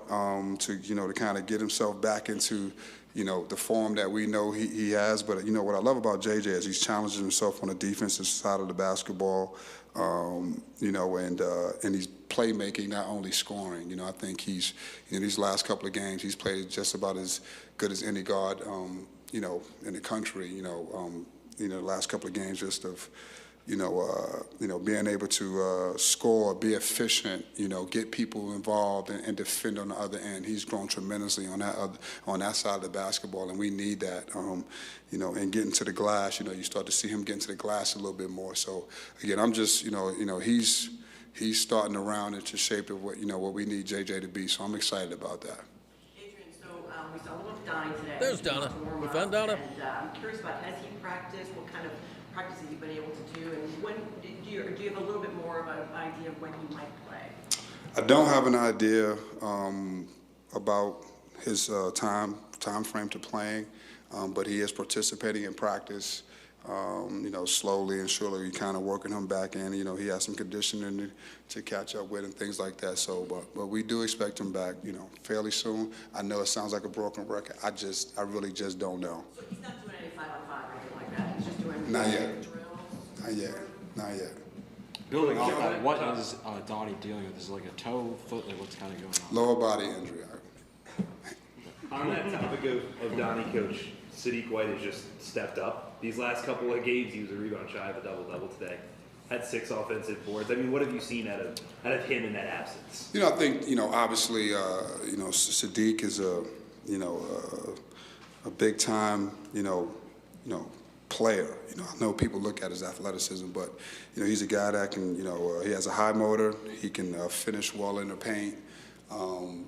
to, you know, to kind of get himself back into, you know, the form that we know he has. But you know what I love about JJ is he's challenging himself on the defensive side of the basketball. You know, and he's playmaking, not only scoring. You know, I think he's, in these last couple of games, he's played just about as good as any guard, you know, in the country. You know, the last couple of games just of, you know, being able to score, be efficient, you know, get people involved and defend on the other end. He's grown tremendously on that side of the basketball, and we need that. You know, and getting to the glass, you know, you start to see him getting to the glass a little bit more. So again, I'm just, you know, he's starting to round into shape of what we need JJ to be. So I'm excited about that. Adrian, so we saw a little of Donnie today. There's Donna. We found Donna. And I'm curious about, has he practiced? What kind of practice has he been able to do? And when do you have a little bit more of an idea of when he might play? I don't have an idea about his time frame to playing, but he is participating in practice. You know, slowly and surely, we kind of working him back in. You know, he has some conditioning to catch up with and things like that. So, but we do expect him back, you know, fairly soon. I know it sounds like a broken record. I really just don't know. So he's not doing any 5-on-5 or anything Not yet. Not yet. Not yet. Building off that, what is Donnie dealing with? Is it like a toe, foot? Like what's kind of going on? Lower body injury. On that topic of Donnie, Coach, Sadiq White has just stepped up. These last couple of games, he was a rebound shy of a double-double today. Had 6 offensive boards. I mean, what have you seen out of him in that absence? You know, I think, obviously, Sadiq is a big time, player. I know people look at his athleticism, but, he's a guy that can, he has a high motor. He can finish well in the paint.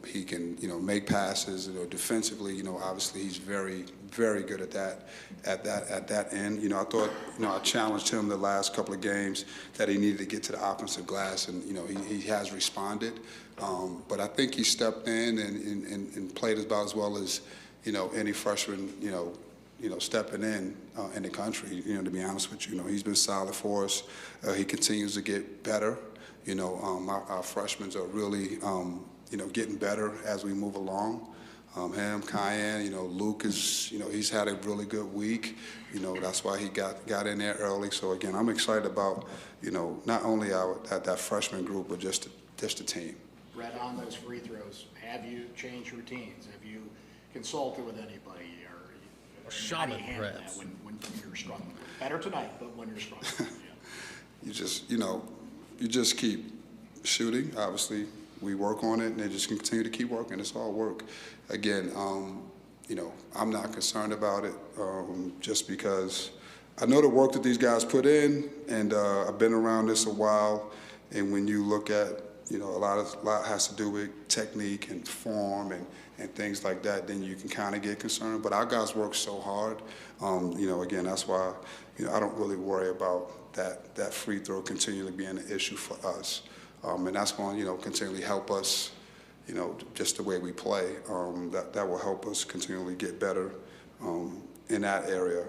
He can, make passes. Defensively, obviously he's very, very good at that. At that end, I thought, I challenged him the last couple of games that he needed to get to the offensive glass, and he has responded. But I think he stepped in and played about as well as any freshman, stepping in the country. To be honest with you, he's been solid for us. He continues to get better. Our freshmen are really. Getting better as we move along. Him, Cayenne, Luke is, he's had a really good week. That's why he got in there early. So again, I'm excited about, not only that freshman group, but just the team. Red, on those free throws, have you changed routines? Have you consulted with anybody, or how do you handle that when you're struggling? Better tonight, but when you're struggling, you just keep shooting, obviously. We work on it, and they just continue to keep working. It's all work. Again, I'm not concerned about it just because I know the work that these guys put in, and I've been around this a while. And when you look at, a lot has to do with technique and form and things like that, then you can kind of get concerned. But our guys work so hard. Again, that's why, I don't really worry about that free throw continually being an issue for us. And that's going to, continually help us, just the way we play. That will help us continually get better in that area.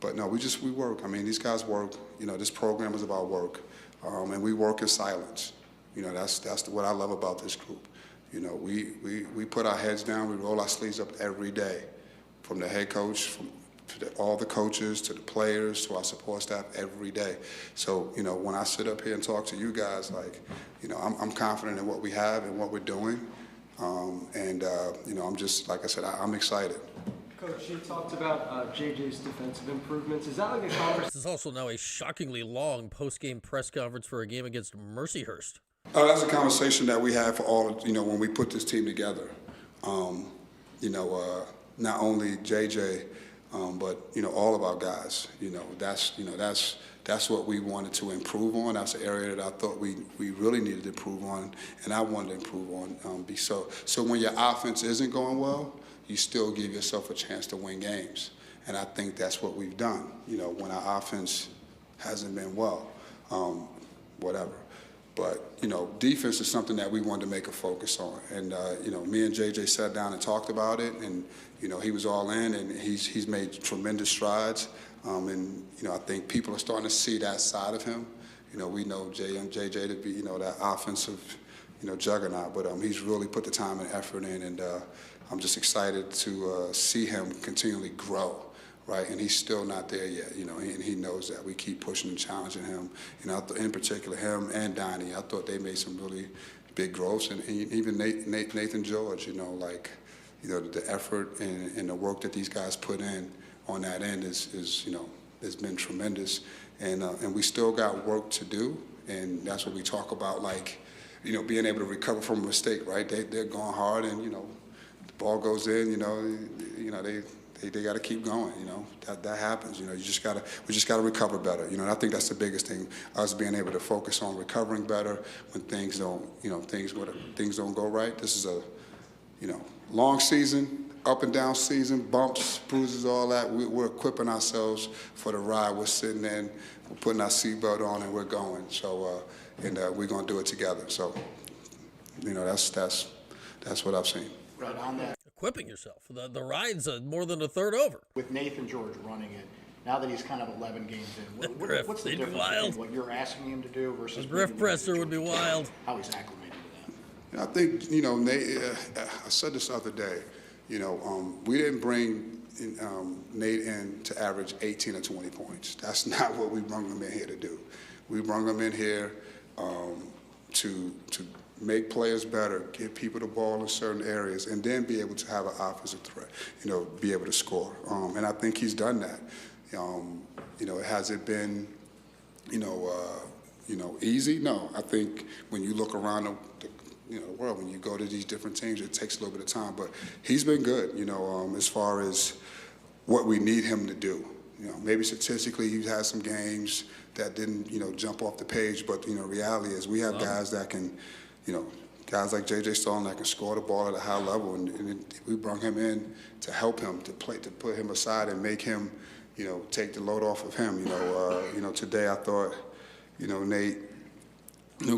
But no, we work. I mean, these guys work. This program is about work, and we work in silence. That's what I love about this group. We put our heads down. We roll our sleeves up every day, from the head coach, to all the coaches, to the players, to our support staff every day. So, when I sit up here and talk to you guys, I'm confident in what we have and what we're doing. I'm just, like I said, I'm excited. Coach, you talked about JJ's defensive improvements. Is that like a conversation? This is also now a shockingly long post-game press conference for a game against Mercyhurst. That's a conversation that we have for all, when we put this team together. Not only JJ, but all of our guys. That's what we wanted to improve on. That's an area that I thought we really needed to improve on, and I wanted to improve on. So when your offense isn't going well, you still give yourself a chance to win games, and I think that's what we've done. When our offense hasn't been well, whatever. But defense is something that we wanted to make a focus on, and me and JJ sat down and talked about it, and he was all in, and he's made tremendous strides, and I think people are starting to see that side of him. We know JJ to be that offensive juggernaut, but he's really put the time and effort in, and I'm just excited to see him continually grow. Right, and he's still not there yet, and he knows that. We keep pushing and challenging him. In particular, him and Donnie, I thought they made some really big growths, and even Nathan George, the effort and the work that these guys put in on that end has been tremendous, and we still got work to do, and that's what we talk about, being able to recover from a mistake, right? They're going hard, and the ball goes in, they got to keep going. That happens. We just got to recover better. And I think that's the biggest thing. Us being able to focus on recovering better when things don't, things don't go right. This is a, long season, up and down season, bumps, bruises, all that. We're equipping ourselves for the ride. We're sitting in, we're putting our seatbelt on, and we're going. So, we're going to do it together. So, that's what I've seen. Right on that. Equipping yourself. The ride's more than a third over. With Nathan George running it, now that he's kind of 11 games in, what's the difference between what you're asking him to do versus... A drift presser would be wild. How he's acclimated to that. I think, Nate, I said this the other day, we didn't bring, Nate in to average 18 or 20 points. That's not what we brought him in here to do. We brought him in here to make players better, give people the ball in certain areas, and then be able to have an offensive threat, be able to score. And I think he's done that. Has it been, easy? No. I think when you look around the world, when you go to these different teams, it takes a little bit of time. But he's been good, as far as what we need him to do. Maybe statistically he's had some games that didn't, jump off the page. But, reality is we have guys that can, guys like J.J. Stalin that can score the ball at a high level. And we brought him in to help him, to put him aside and make him, take the load off of him. Today I thought, Nate,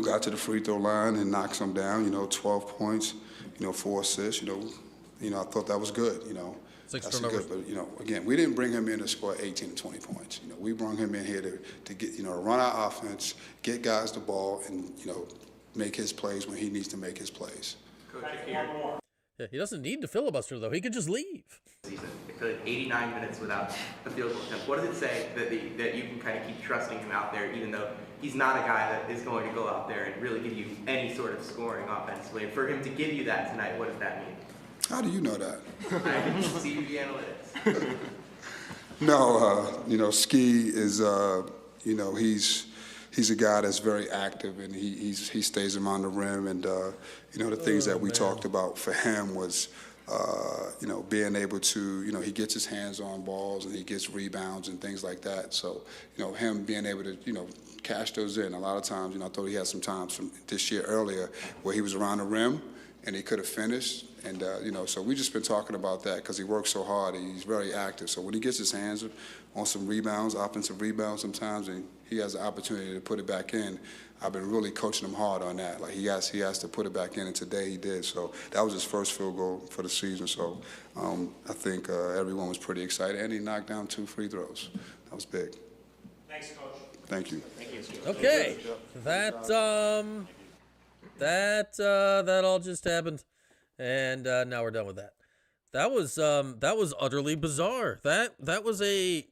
got to the free throw line and knocked some down, 12 points, 4 assists, I thought that was good, 6 that's turnovers. good. But, again, we didn't bring him in to score 18 to 20 points. We brought him in here to get, run our offense, get guys the ball, and, make his plays when he needs to make his plays. Coach, here. Yeah, he doesn't need to filibuster, though. He could just leave. Season. It could 89 minutes without a field goal attempt. What does it say that you can kind of keep trusting him out there, even though he's not a guy that is going to go out there and really give you any sort of scoring offensively? And for him to give you that tonight, what does that mean? How do you know that? I can see the analytics. No, Ski is, he's a guy that's very active, and he stays around the rim. And the things that we talked about for him was, being able to, he gets his hands on balls and he gets rebounds and things like that. So, him being able to, cash those in. A lot of times, I thought he had some times from this year earlier where he was around the rim and he could have finished. And, so we just been talking about that because he works so hard. He's very active. So when he gets his hands on some rebounds, offensive rebounds sometimes, and he has the opportunity to put it back in, I've been really coaching him hard on that. Like he has to put it back in, and today he did. So that was his first field goal for the season. So I think everyone was pretty excited, and he knocked down 2 free throws. That was big. Thanks, Coach. Thank you. Thank you. Okay, that all just happened, and now we're done with that. That was utterly bizarre. That was a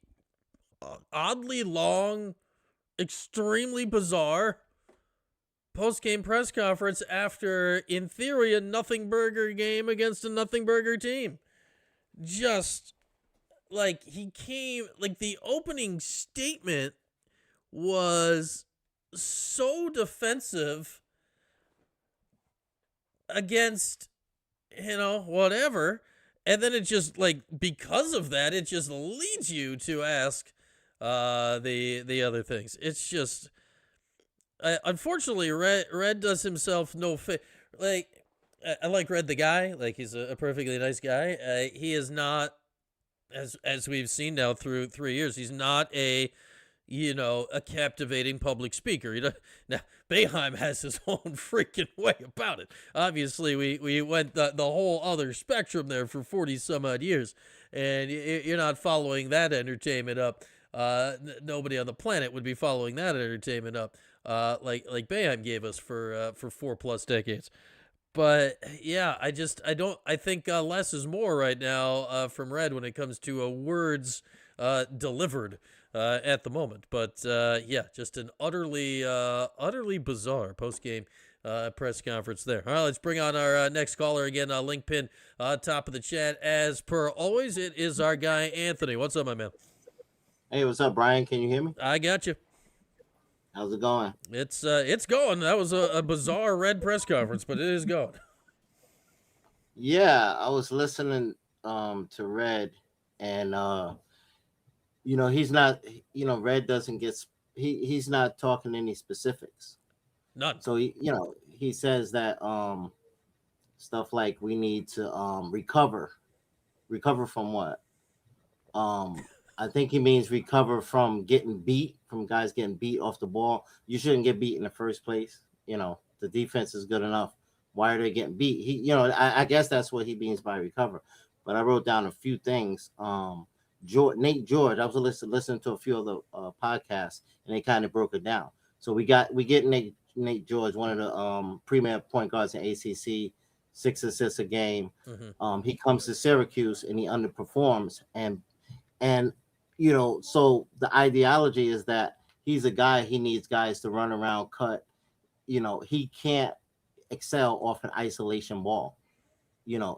oddly long, extremely bizarre post-game press conference after, in theory, a nothing burger game against a nothing burger team. Just like he came, like the opening statement was so defensive against, whatever. And then it just, like, because of that, it just leads you to ask the other things. It's just, unfortunately, Red does himself no favor. Like, I like Red the guy. Like, he's a perfectly nice guy. He is not, as we've seen now through 3 years, he's not a captivating public speaker. Now, Boeheim has his own freaking way about it. Obviously, we went the whole other spectrum there for 40 some odd years, and you're not following that entertainment up. Nobody on the planet would be following that entertainment up, like Boeheim gave us for 4+ decades. But yeah, I think less is more right now from Red when it comes to words delivered at the moment. But just an utterly bizarre post-game press conference there. All right, let's bring on our next caller again. Link pin top of the chat. As per always, it is our guy Anthony. What's up, my man? Hey, what's up, Brian? Can you hear me? I got you. How's it going? It's going. That was a bizarre Red press conference, but it is going. Yeah, I was listening to Red, and he's not, Red doesn't get, he's not talking any specifics. None. So he says that stuff like we need to recover from what? I think he means recover from guys getting beat off the ball. You shouldn't get beat in the first place. The defense is good enough. Why are they getting beat? I guess that's what he means by recover. But I wrote down a few things. Nate George, I was listening to a few of the podcasts, and they kind of broke it down. So we get Nate George, one of the premier point guards in ACC, 6 assists a game. Mm-hmm. He comes to Syracuse and he underperforms, and so the ideology is that he's a guy, he needs guys to run around, cut. He can't excel off an isolation ball.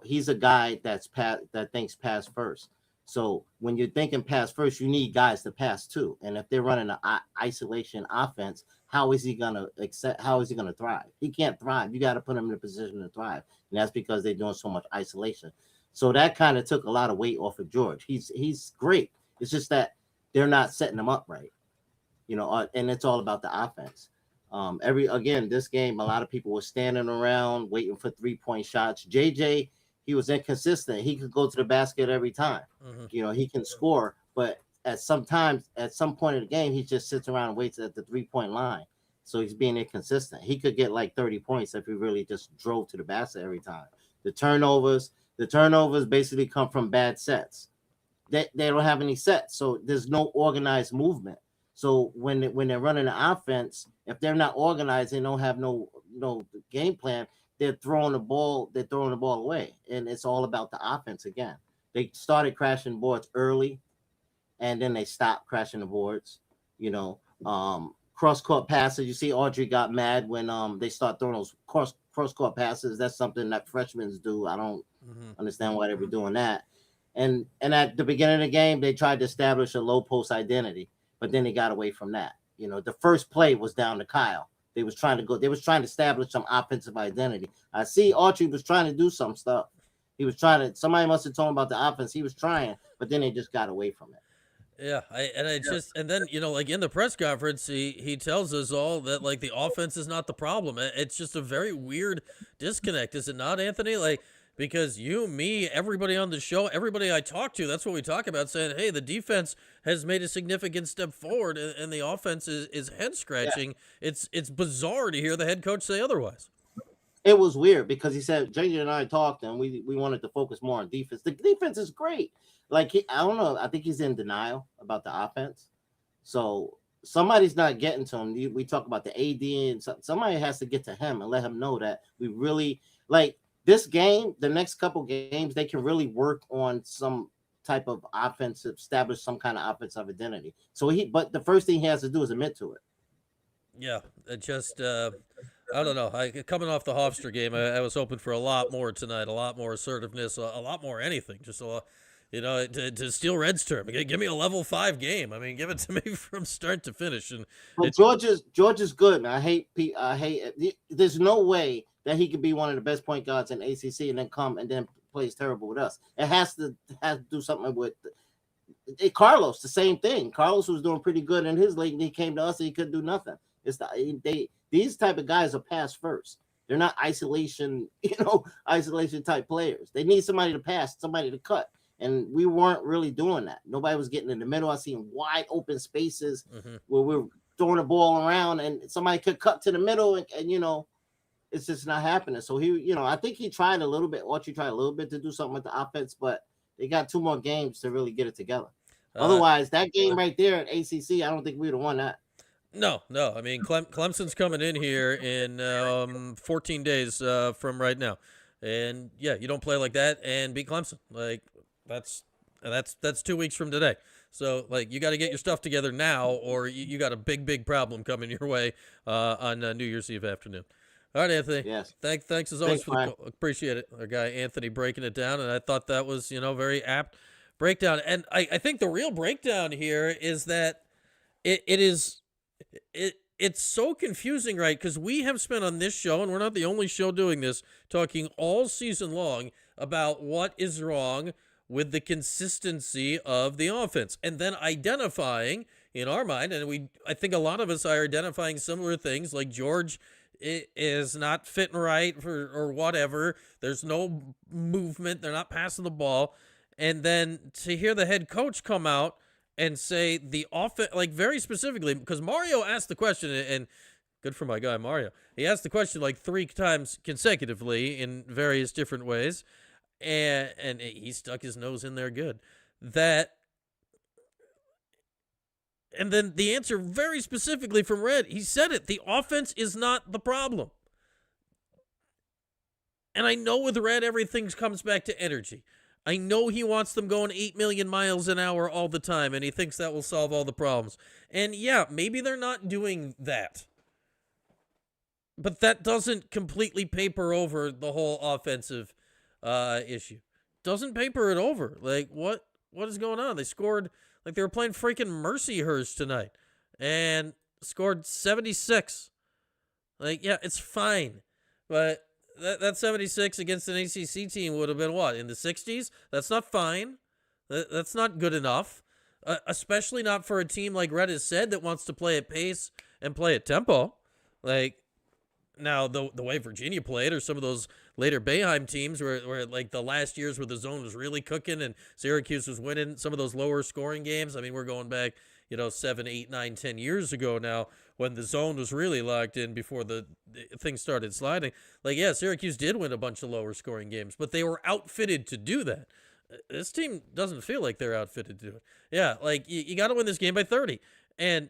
He's a guy that thinks pass first. So when you're thinking pass first, you need guys to pass too. And if they're running an isolation offense, how is he gonna accept? How is he gonna thrive? He can't thrive. You got to put him in a position to thrive, and that's because they're doing so much isolation. So that kind of took a lot of weight off of George. He's great. It's just that they're not setting him up right, and it's all about the offense. This game, a lot of people were standing around waiting for 3-point shots. JJ, he was inconsistent. He could go to the basket every time. Mm-hmm. He can score, but at some point in the game, he just sits around and waits at the 3-point line. So he's being inconsistent. He could get like 30 points if he really just drove to the basket every time. The turnovers basically come from bad sets. They don't have any sets, so there's no organized movement. So when they're running an offense, if they're not organized, they don't have no game plan. They're throwing the ball away, and it's all about the offense again. They started crashing boards early, and then they stopped crashing the boards. Cross court passes. You see, Autry got mad when they start throwing those cross court passes. That's something that freshmen do. I don't understand why they were doing that. And at the beginning of the game, they tried to establish a low post identity, but then they got away from that. The first play was down to Kyle. They was trying to establish some offensive identity. I see Autry was trying to do some stuff. Somebody must have told him about the offense. He was trying, but then they just got away from it. Yeah, and then like in the press conference, he tells us all that like the offense is not the problem. It's just a very weird disconnect, is it not, Anthony? Like, because you, me, everybody on the show, everybody I talk to, that's what we talk about, saying, hey, the defense has made a significant step forward, and the offense is head scratching. Yeah. It's bizarre to hear the head coach say otherwise. It was weird because he said JJ and I talked, and we wanted to focus more on defense. The defense is great. Like I don't know. I think he's in denial about the offense. So somebody's not getting to him. We talk about the AD, and somebody has to get to him and let him know that we really like this game. The next couple games, they can really work on some type of offensive, establish some kind of offensive identity. But the first thing he has to do is admit to it. Yeah, it just. I don't know. Coming off the Hofstra game, I was hoping for a lot more tonight, a lot more assertiveness, a lot more anything. Just a lot, to steal Red's term, give me a level 5 game. I mean, give it to me from start to finish. And George is good, man. I hate it. There's no way that he could be one of the best point guards in ACC and then come and then plays terrible with us. It has to do something with Carlos. The same thing. Carlos was doing pretty good in his league, and he came to us and he couldn't do nothing. These type of guys are pass first. They're not isolation type players. They need somebody to pass, somebody to cut. And we weren't really doing that. Nobody was getting in the middle. I seen wide open spaces where we're throwing the ball around and somebody could cut to the middle and it's just not happening. So I think he tried a little bit. Autry tried a little bit to do something with the offense, but they got 2 more games to really get it together. Otherwise, that game right there at ACC, I don't think we would have won that. No. I mean, Clemson's coming in here in 14 days from right now, and yeah, you don't play like that and beat Clemson. Like that's 2 weeks from today. So like you got to get your stuff together now, or you got a big problem coming your way on New Year's Eve afternoon. All right, Anthony. Yes. Thanks as always for the call. Appreciate it. Our guy Anthony breaking it down, and I thought that was very apt breakdown. And I think the real breakdown here is that it's so confusing, right? Because we have spent on this show, and we're not the only show doing this, talking all season long about what is wrong with the consistency of the offense, and then identifying in our mind, and I think a lot of us are identifying similar things, like George is not fitting right or whatever. There's no movement. They're not passing the ball. And then to hear the head coach come out and say the offense, like very specifically, because Mario asked the question, and good for my guy Mario. He asked the question like 3 times consecutively in various different ways, and he stuck his nose in there good. And then the answer very specifically from Red, he said it, the offense is not the problem. And I know with Red, everything comes back to energy. I know he wants them going 8 million miles an hour all the time, and he thinks that will solve all the problems. And yeah, maybe they're not doing that. But that doesn't completely paper over the whole offensive issue. Doesn't paper it over. Like, what is going on? They scored, like they were playing freaking Mercyhurst tonight, and scored 76. Like, yeah, it's fine. But that 76 against an ACC team would have been what, in the 60s? That's not fine. That's not good enough. Especially not for a team like Red has said that wants to play at pace and play at tempo. Like, now, the way Virginia played, or some of those later Boeheim teams where like the last years where the zone was really cooking and Syracuse was winning some of those lower scoring games. I mean, we're going back, 7, 8, 9, 10 years ago now when the zone was really locked in before the things started sliding. Like, yeah, Syracuse did win a bunch of lower scoring games, but they were outfitted to do that. This team doesn't feel like they're outfitted to do it. Yeah, like, you got to win this game by 30. And,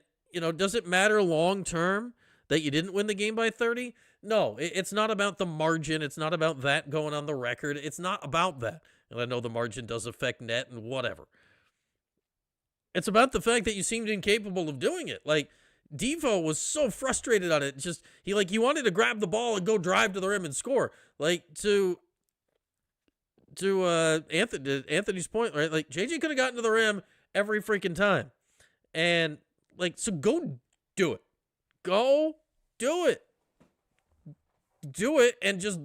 does it matter long term that you didn't win the game by 30? No, it's not about the margin. It's not about that going on the record. It's not about that. And I know the margin does affect net and whatever. It's about the fact that you seemed incapable of doing it. Like, Devo was so frustrated on it. Just, he wanted to grab the ball and go drive to the rim and score. Like, to Anthony's point, right? Like, JJ could have gotten to the rim every freaking time. And, like, so go do it. Go do it. Do it and just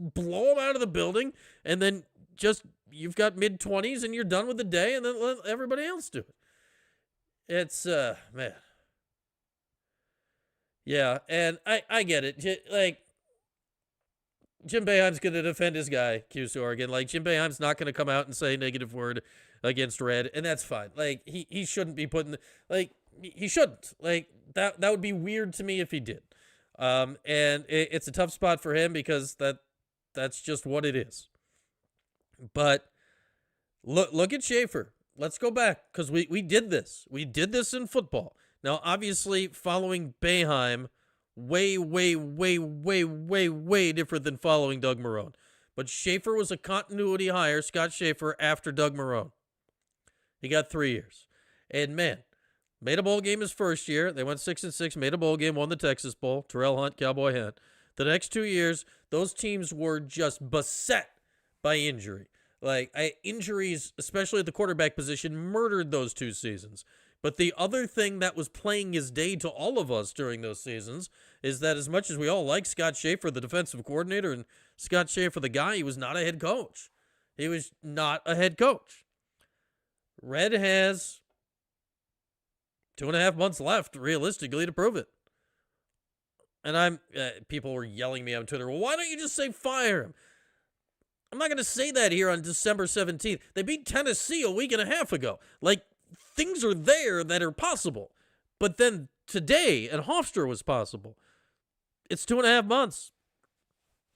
blow them out of the building, and then just, you've got mid-20s and you're done with the day, and then let everybody else do it. It's, man. Yeah, and I get it. Like, Jim Boeheim's going to defend his guy, Cuse Oregon. Like, Jim Boeheim's not going to come out and say a negative word against Red, and that's fine. Like, he shouldn't be putting, like, he shouldn't. Like, that would be weird to me if he did. And it's a tough spot for him because that's just what it is. But look at Schaefer. Let's go back, because we did this. We did this in football. Now, obviously, following Boeheim, way different than following Doug Marrone. But Schaefer was a continuity hire, Scott Schaefer, after Doug Marrone. He got 3 years. And, man, made a bowl game his first year. They went 6-6, made a bowl game, won the Texas Bowl. Terrell Hunt, Cowboy Hunt. The next 2 years, those teams were just beset by injury. Like, injuries, especially at the quarterback position, murdered those 2 seasons. But the other thing that was playing his day to all of us during those seasons is that as much as we all like Scott Schaefer, the defensive coordinator, and Scott Schaefer, the guy, he was not a head coach. He was not a head coach. Red has 2.5 months left, realistically, to prove it. And people were yelling at me on Twitter, well, why don't you just say fire him? I'm not going to say that here on December 17th. They beat Tennessee a week and a half ago. Like, things are there that are possible. But then today, and Hofstra was possible. It's 2.5 months.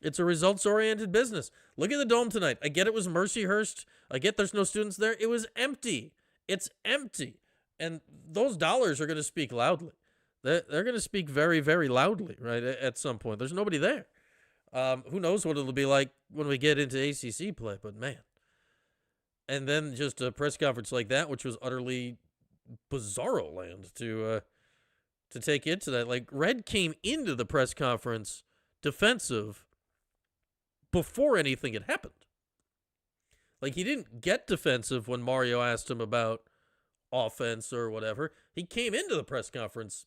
It's a results-oriented business. Look at the Dome tonight. I get it was Mercyhurst. I get there's no students there. It was empty. It's empty. And those dollars are going to speak loudly. They're going to speak very, very loudly, right, at some point. There's nobody there. Who knows what it'll be like when we get into ACC play, but man. And then just a press conference like that, which was utterly bizarro land to take into that. Like, Red came into the press conference defensive before anything had happened. Like, he didn't get defensive when Mario asked him about offense or whatever. He came into the press conference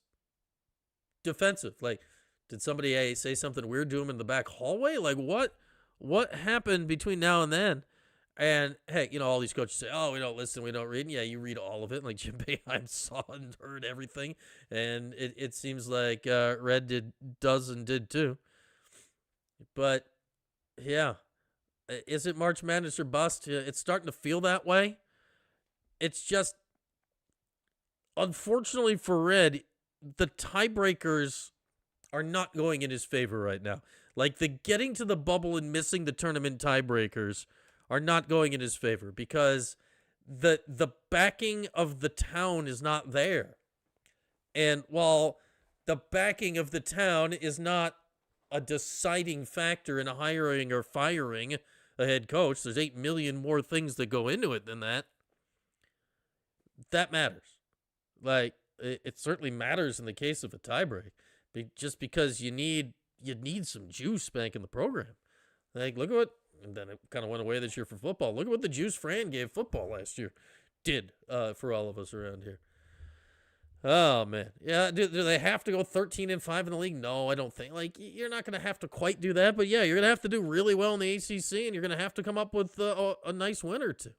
defensive. Like, did somebody say something weird to him in the back hallway? Like, what happened between now and then? And, hey, all these coaches say, oh, we don't listen, we don't read. And yeah, you read all of it. Like, Jim Boeheim saw and heard everything. And it seems like Red does and did too. But, yeah. Is it March Madness or bust? It's starting to feel that way. It's just, unfortunately for Red, the tiebreakers are not going in his favor right now. Like, the getting to the bubble and missing the tournament tiebreakers are not going in his favor because the backing of the town is not there. And while the backing of the town is not a deciding factor in hiring or firing a head coach. There's 8 million more things that go into it than that. That matters. Like, it certainly matters in the case of a tiebreak, just because you need some juice back in the program. Like, look at what, and then it kind of went away this year for football. Look at what the juice Fran gave football last year did for all of us around here. Oh, man. Yeah, do they have to go 13-5 in the league? No, I don't think. Like, you're not going to have to quite do that, but yeah, you're going to have to do really well in the ACC, and you're going to have to come up with a nice win or two.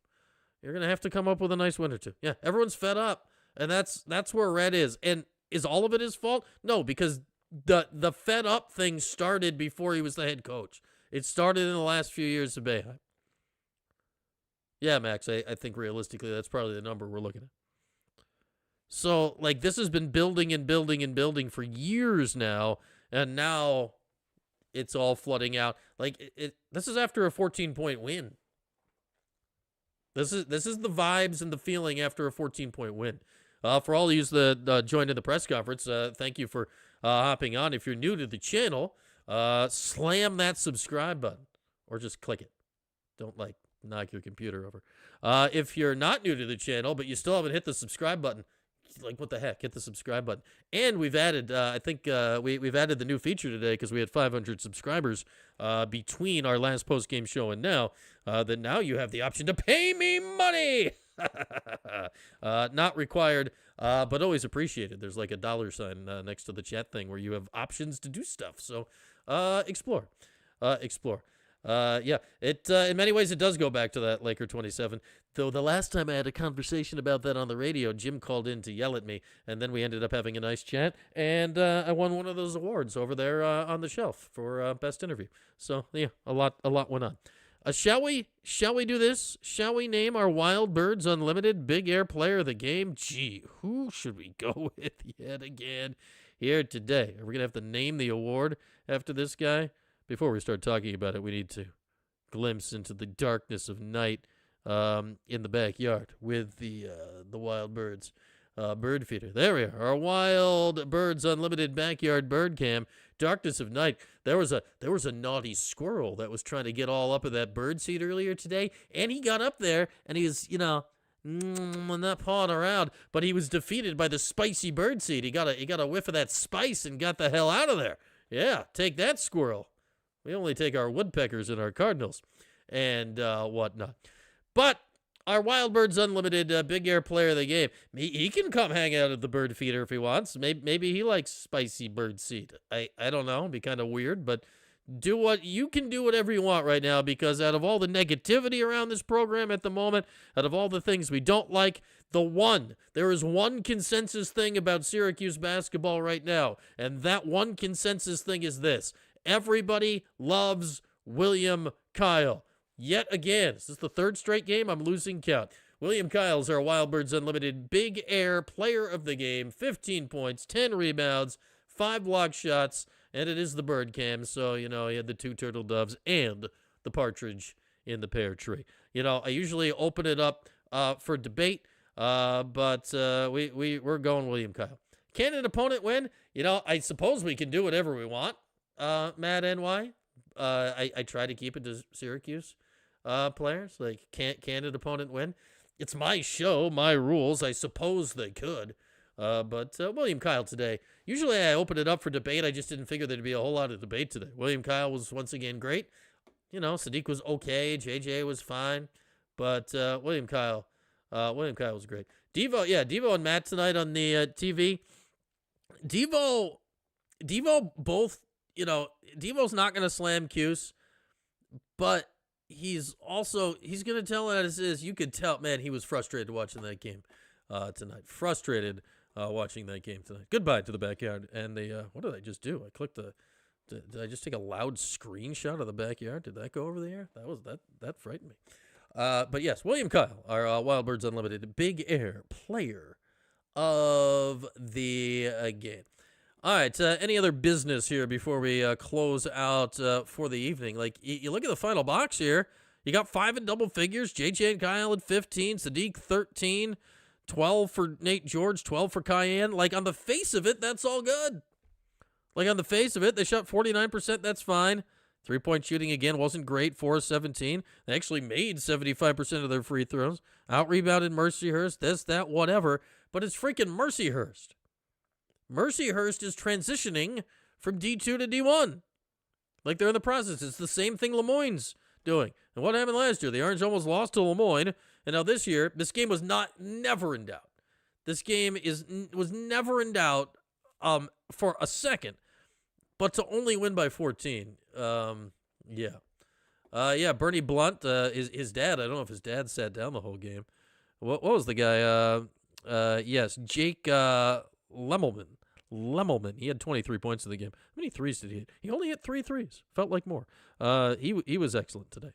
You're going to have to come up with a nice win or two. Yeah, everyone's fed up, and that's where Red is. And is all of it his fault? No, because the fed up thing started before he was the head coach. It started in the last few years of Boeheim. Yeah, Max, I think realistically that's probably the number we're looking at. So, like, this has been building and building and building for years now, and now it's all flooding out. Like, this is after a 14-point win. This is the vibes and the feeling after a 14-point win. For all of you that joined in the press conference, thank you for hopping on. If you're new to the channel, slam that subscribe button, or just click it. Don't, like, knock your computer over. If you're not new to the channel, but you still haven't hit the subscribe button, like, what the heck? Hit the subscribe button. And we've added, I think we've added the new feature today because we had 500 subscribers between our last post-game show and now, that now you have the option to pay me money. Not required, but always appreciated. There's like a $sign next to the chat thing where you have options to do stuff. So explore. Yeah, in many ways it does go back to that Laker 27. Though the last time I had a conversation about that on the radio, Jim called in to yell at me, and then we ended up having a nice chat, and I won one of those awards over there on the shelf for best interview. So yeah, a lot went on. Shall we do this? Shall we name our Wild Birds Unlimited Big Air Player of the Game? Gee, who should we go with yet again here today? Are we gonna have to name the award after this guy? Before we start talking about it, we need to glimpse into the darkness of night in the backyard with the Wild Birds bird feeder. There we are, our Wild Birds Unlimited Backyard Bird Cam. Darkness of night. There was a naughty squirrel that was trying to get all up in that bird seed earlier today, and he got up there, and he was, not pawing around, but he was defeated by the spicy bird seed. He got a whiff of that spice and got the hell out of there. Yeah, take that, squirrel. We only take our woodpeckers and our cardinals and whatnot. But our Wild Birds Unlimited Big Air Player of the Game, he can come hang out at the bird feeder if he wants. Maybe he likes spicy bird seed. I don't know. It'd be kind of weird, but you can do whatever you want right now, because out of all the negativity around this program at the moment, out of all the things we don't like, there is one consensus thing about Syracuse basketball right now, and that one consensus thing is this. Everybody loves William Kyle. Yet again, this is the third straight game. I'm losing count. William Kyle's our Wild Birds Unlimited Big Air Player of the Game. 15 points, 10 rebounds, 5 block shots, and it is the bird cam. So, he had the 2 turtle doves and the partridge in the pear tree. I usually open it up for debate, but we're going William Kyle. Can an opponent win? I suppose we can do whatever we want. Matt NY. I try to keep it to Syracuse players. Like, can an opponent win? It's my show, my rules. I suppose they could. But William Kyle today. Usually I open it up for debate. I just didn't figure there'd be a whole lot of debate today. William Kyle was once again great. Sadiq was okay. JJ was fine. But William Kyle was great. Devo and Matt tonight on the TV. Devo both. Devo's not going to slam Cuse, but he's going to tell it as is. You could tell, man, he was frustrated watching that game tonight. Frustrated watching that game tonight. Goodbye to the backyard. And what did I just do? I clicked did I just take a loud screenshot of the backyard? Did that go over the air? That frightened me. But yes, William Kyle, our Wild Birds Unlimited Big Air Player of the Game. All right, any other business here before we close out for the evening? Like, you look at the final box here. You got 5 in double figures. JJ and Kyle at 15. Sadiq 13. 12 for Nate George. 12 for Cayenne. Like, on the face of it, that's all good. Like, on the face of it, they shot 49%. That's fine. 3-point shooting, again, wasn't great. 4 of 17. They actually made 75% of their free throws. Out-rebounded Mercyhurst, this, that, whatever. But it's freaking Mercyhurst. Mercyhurst is transitioning from D2 to D1. Like, they're in the process. It's the same thing Lemoyne's doing. And what happened last year? The Orange almost lost to Lemoyne. And now this year, this game was never in doubt. This game was never in doubt for a second. But to only win by 14, yeah, Bernie Blunt, his dad, I don't know if his dad sat down the whole game. What was the guy? Yes, Jake Lemmelman. He had 23 points in the game. How many threes did he hit? He only hit 3 threes. Felt like more. He was excellent today.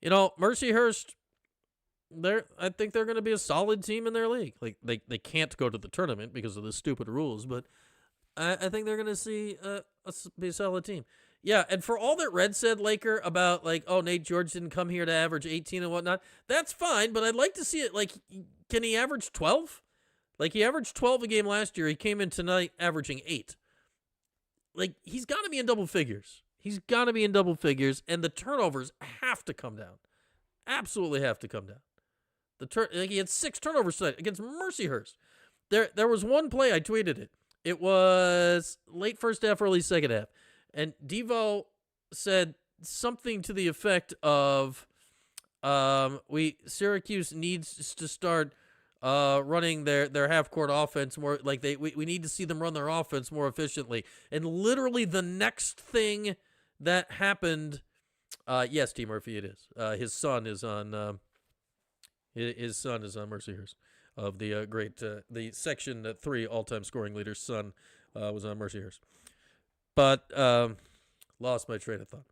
You know, Mercyhurst, I think they're going to be a solid team in their league. Like, they can't go to the tournament because of the stupid rules, but I think they're going to be a solid team. Yeah, and for all that Red said, Laker, about, like, oh, Nate George didn't come here to average 18 and whatnot, that's fine, but I'd like to see it, like, can he average 12? Like, he averaged 12 a game last year. He came in tonight averaging 8. Like, he's got to be in double figures. He's got to be in double figures, and the turnovers have to come down. Absolutely have to come down. He had 6 turnovers tonight against Mercyhurst. There was one play, I tweeted it. It was late first half, early second half. And Devo said something to the effect of, Syracuse needs to start running their half-court offense more. Like, we need to see them run their offense more efficiently. And literally the next thing that happened, yes, T. Murphy, it is. His son is on Mercyhurst. Of the great, the Section 3 all-time scoring leader's son was on Mercyhurst. But lost my train of thought.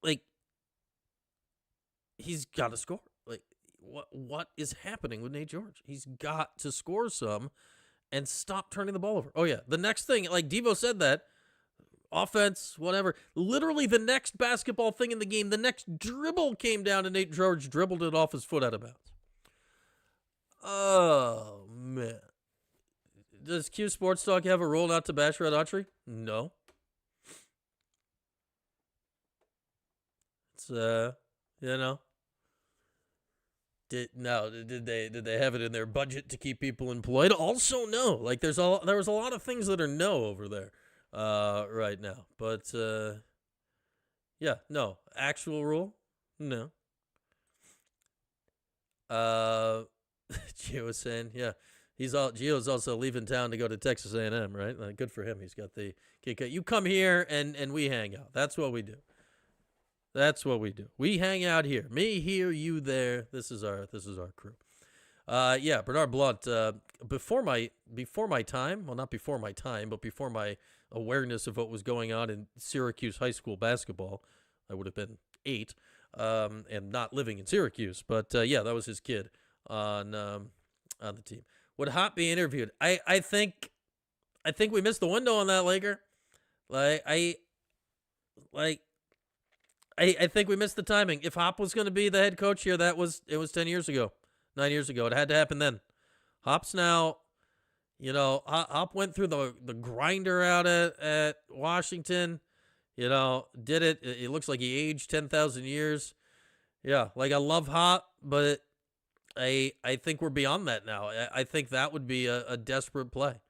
Like, he's got to score. Like, what is happening with Nate George? He's got to score some and stop turning the ball over. Oh, yeah. The next thing, like Devo said that, offense, whatever. Literally the next basketball thing in the game, the next dribble came down and Nate George dribbled it off his foot out of bounds. Oh, man. Does Q Sports Talk have a rule not to bash Red Autry? No. It's, you know. Did they have it in their budget to keep people employed? Also, no. Like, there was a lot of things that are no over there right now. But, yeah, no. Actual rule? No. Gio was saying, yeah, Gio's also leaving town to go to Texas A&M, right? Good for him. He's got the kick. You come here and we hang out. That's what we do. That's what we do. We hang out here. Me here, you there. This is our crew. Yeah, Bernard Blunt. Before my time, well, not before my time, but before my awareness of what was going on in Syracuse high school basketball, I would have been 8, and not living in Syracuse. But yeah, that was his kid on the team. Would Hop be interviewed? I think we missed the window on that, Laker. I think we missed the timing. If Hop was going to be the head coach here, it was 10 years ago, 9 years ago. It had to happen then. Hop's now, you know, Hop went through the grinder out at Washington. You know, did it. It looks like he aged 10,000 years. Yeah, like, I love Hop, but I think we're beyond that now. I think that would be a desperate play.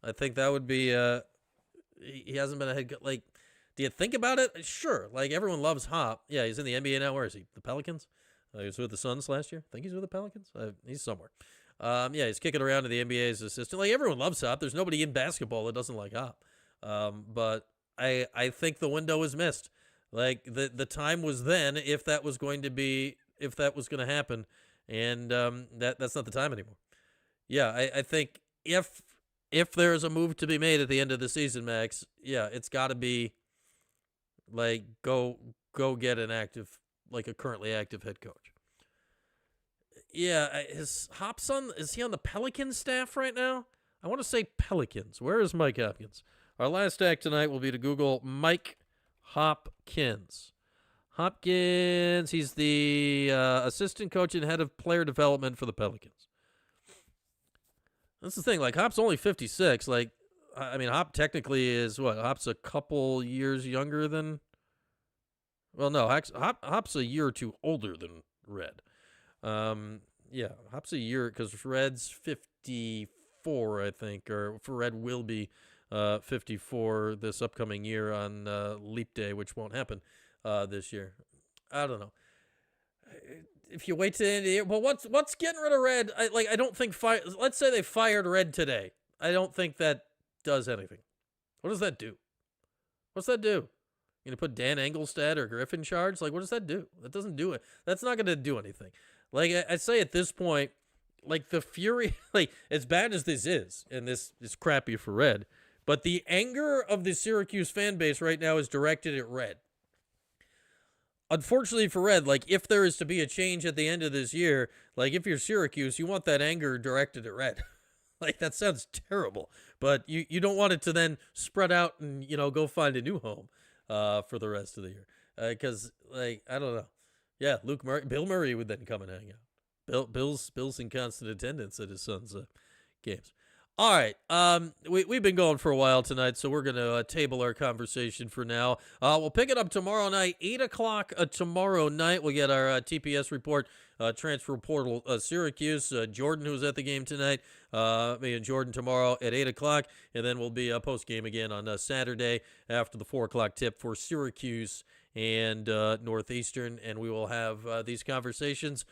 I think that would be he hasn't been a head coach. Like, do you think about it? Sure. Like, everyone loves Hop. Yeah, he's in the NBA now. Where is he? The Pelicans? He was with the Suns last year. I think he's with the Pelicans. He's somewhere. Yeah, he's kicking around in the NBA as assistant. Like, everyone loves Hop. There's nobody in basketball that doesn't like Hop. But I think the window was missed. Like, the time was then if that was going to happen. And that's not the time anymore. Yeah, I think if there's a move to be made at the end of the season, Max, yeah, it's got to be, like, go get an active, like, a currently active head coach. Yeah, is he on the Pelicans staff right now? I want to say Pelicans. Where is Mike Hopkins? Our last act tonight will be to Google Mike Hopkins. Hopkins, he's the assistant coach and head of player development for the Pelicans. That's the thing. Like, Hop's only 56. Like, I mean, Hop technically is what? Hop's a couple years younger than. Well, no, Hop's a year or two older than Red. Yeah, Hop's a year because Red's 54, I think, or for Red will be 54 this upcoming year on Leap Day, which won't happen this year. I don't know. If you wait to the end of the year, well, what's getting rid of Red? I don't think. Let's say they fired Red today. I don't think that does anything. What does that do? What's that do? You gonna put Dan Engelstad or Griff in charge? Like, what does that do? That doesn't do it. That's not gonna do anything. Like I say at this point, like the fury, like as bad as this is, and this is crappy for Red, but the anger of the Syracuse fan base right now is directed at Red. Unfortunately for Red, like if there is to be a change at the end of this year, like if you're Syracuse, you want that anger directed at Red. Like that sounds terrible, but you don't want it to then spread out and go find a new home for the rest of the year. Because I don't know. Yeah, Bill Murray would then come and hang out. Bill's in constant attendance at his son's games. All right, we've been going for a while tonight, so we're going to table our conversation for now. We'll pick it up tomorrow night, 8 o'clock tomorrow night. We'll get our TPS report, transfer portal Syracuse. Jordan, who's at the game tonight, me and Jordan tomorrow at 8 o'clock, and then we'll be post-game again on Saturday after the 4 o'clock tip for Syracuse and Northeastern, and we will have these conversations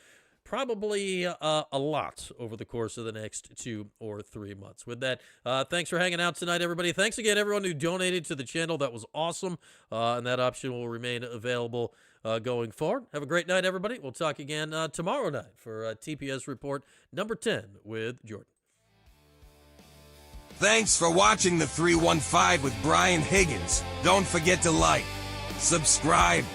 probably a lot over the course of the next 2 or 3 months. With that, thanks for hanging out tonight, everybody. Thanks again, everyone who donated to the channel. That was awesome, and that option will remain available going forward. Have a great night, everybody. We'll talk again tomorrow night for TPS Report number 10 with Jordan. Thanks for watching the 315 with Brian Higgins. Don't forget to like, subscribe,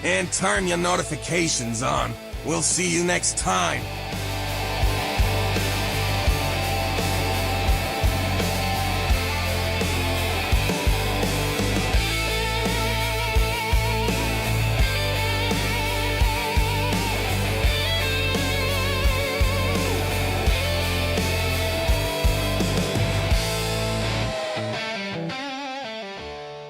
and turn your notifications on. We'll see you next time.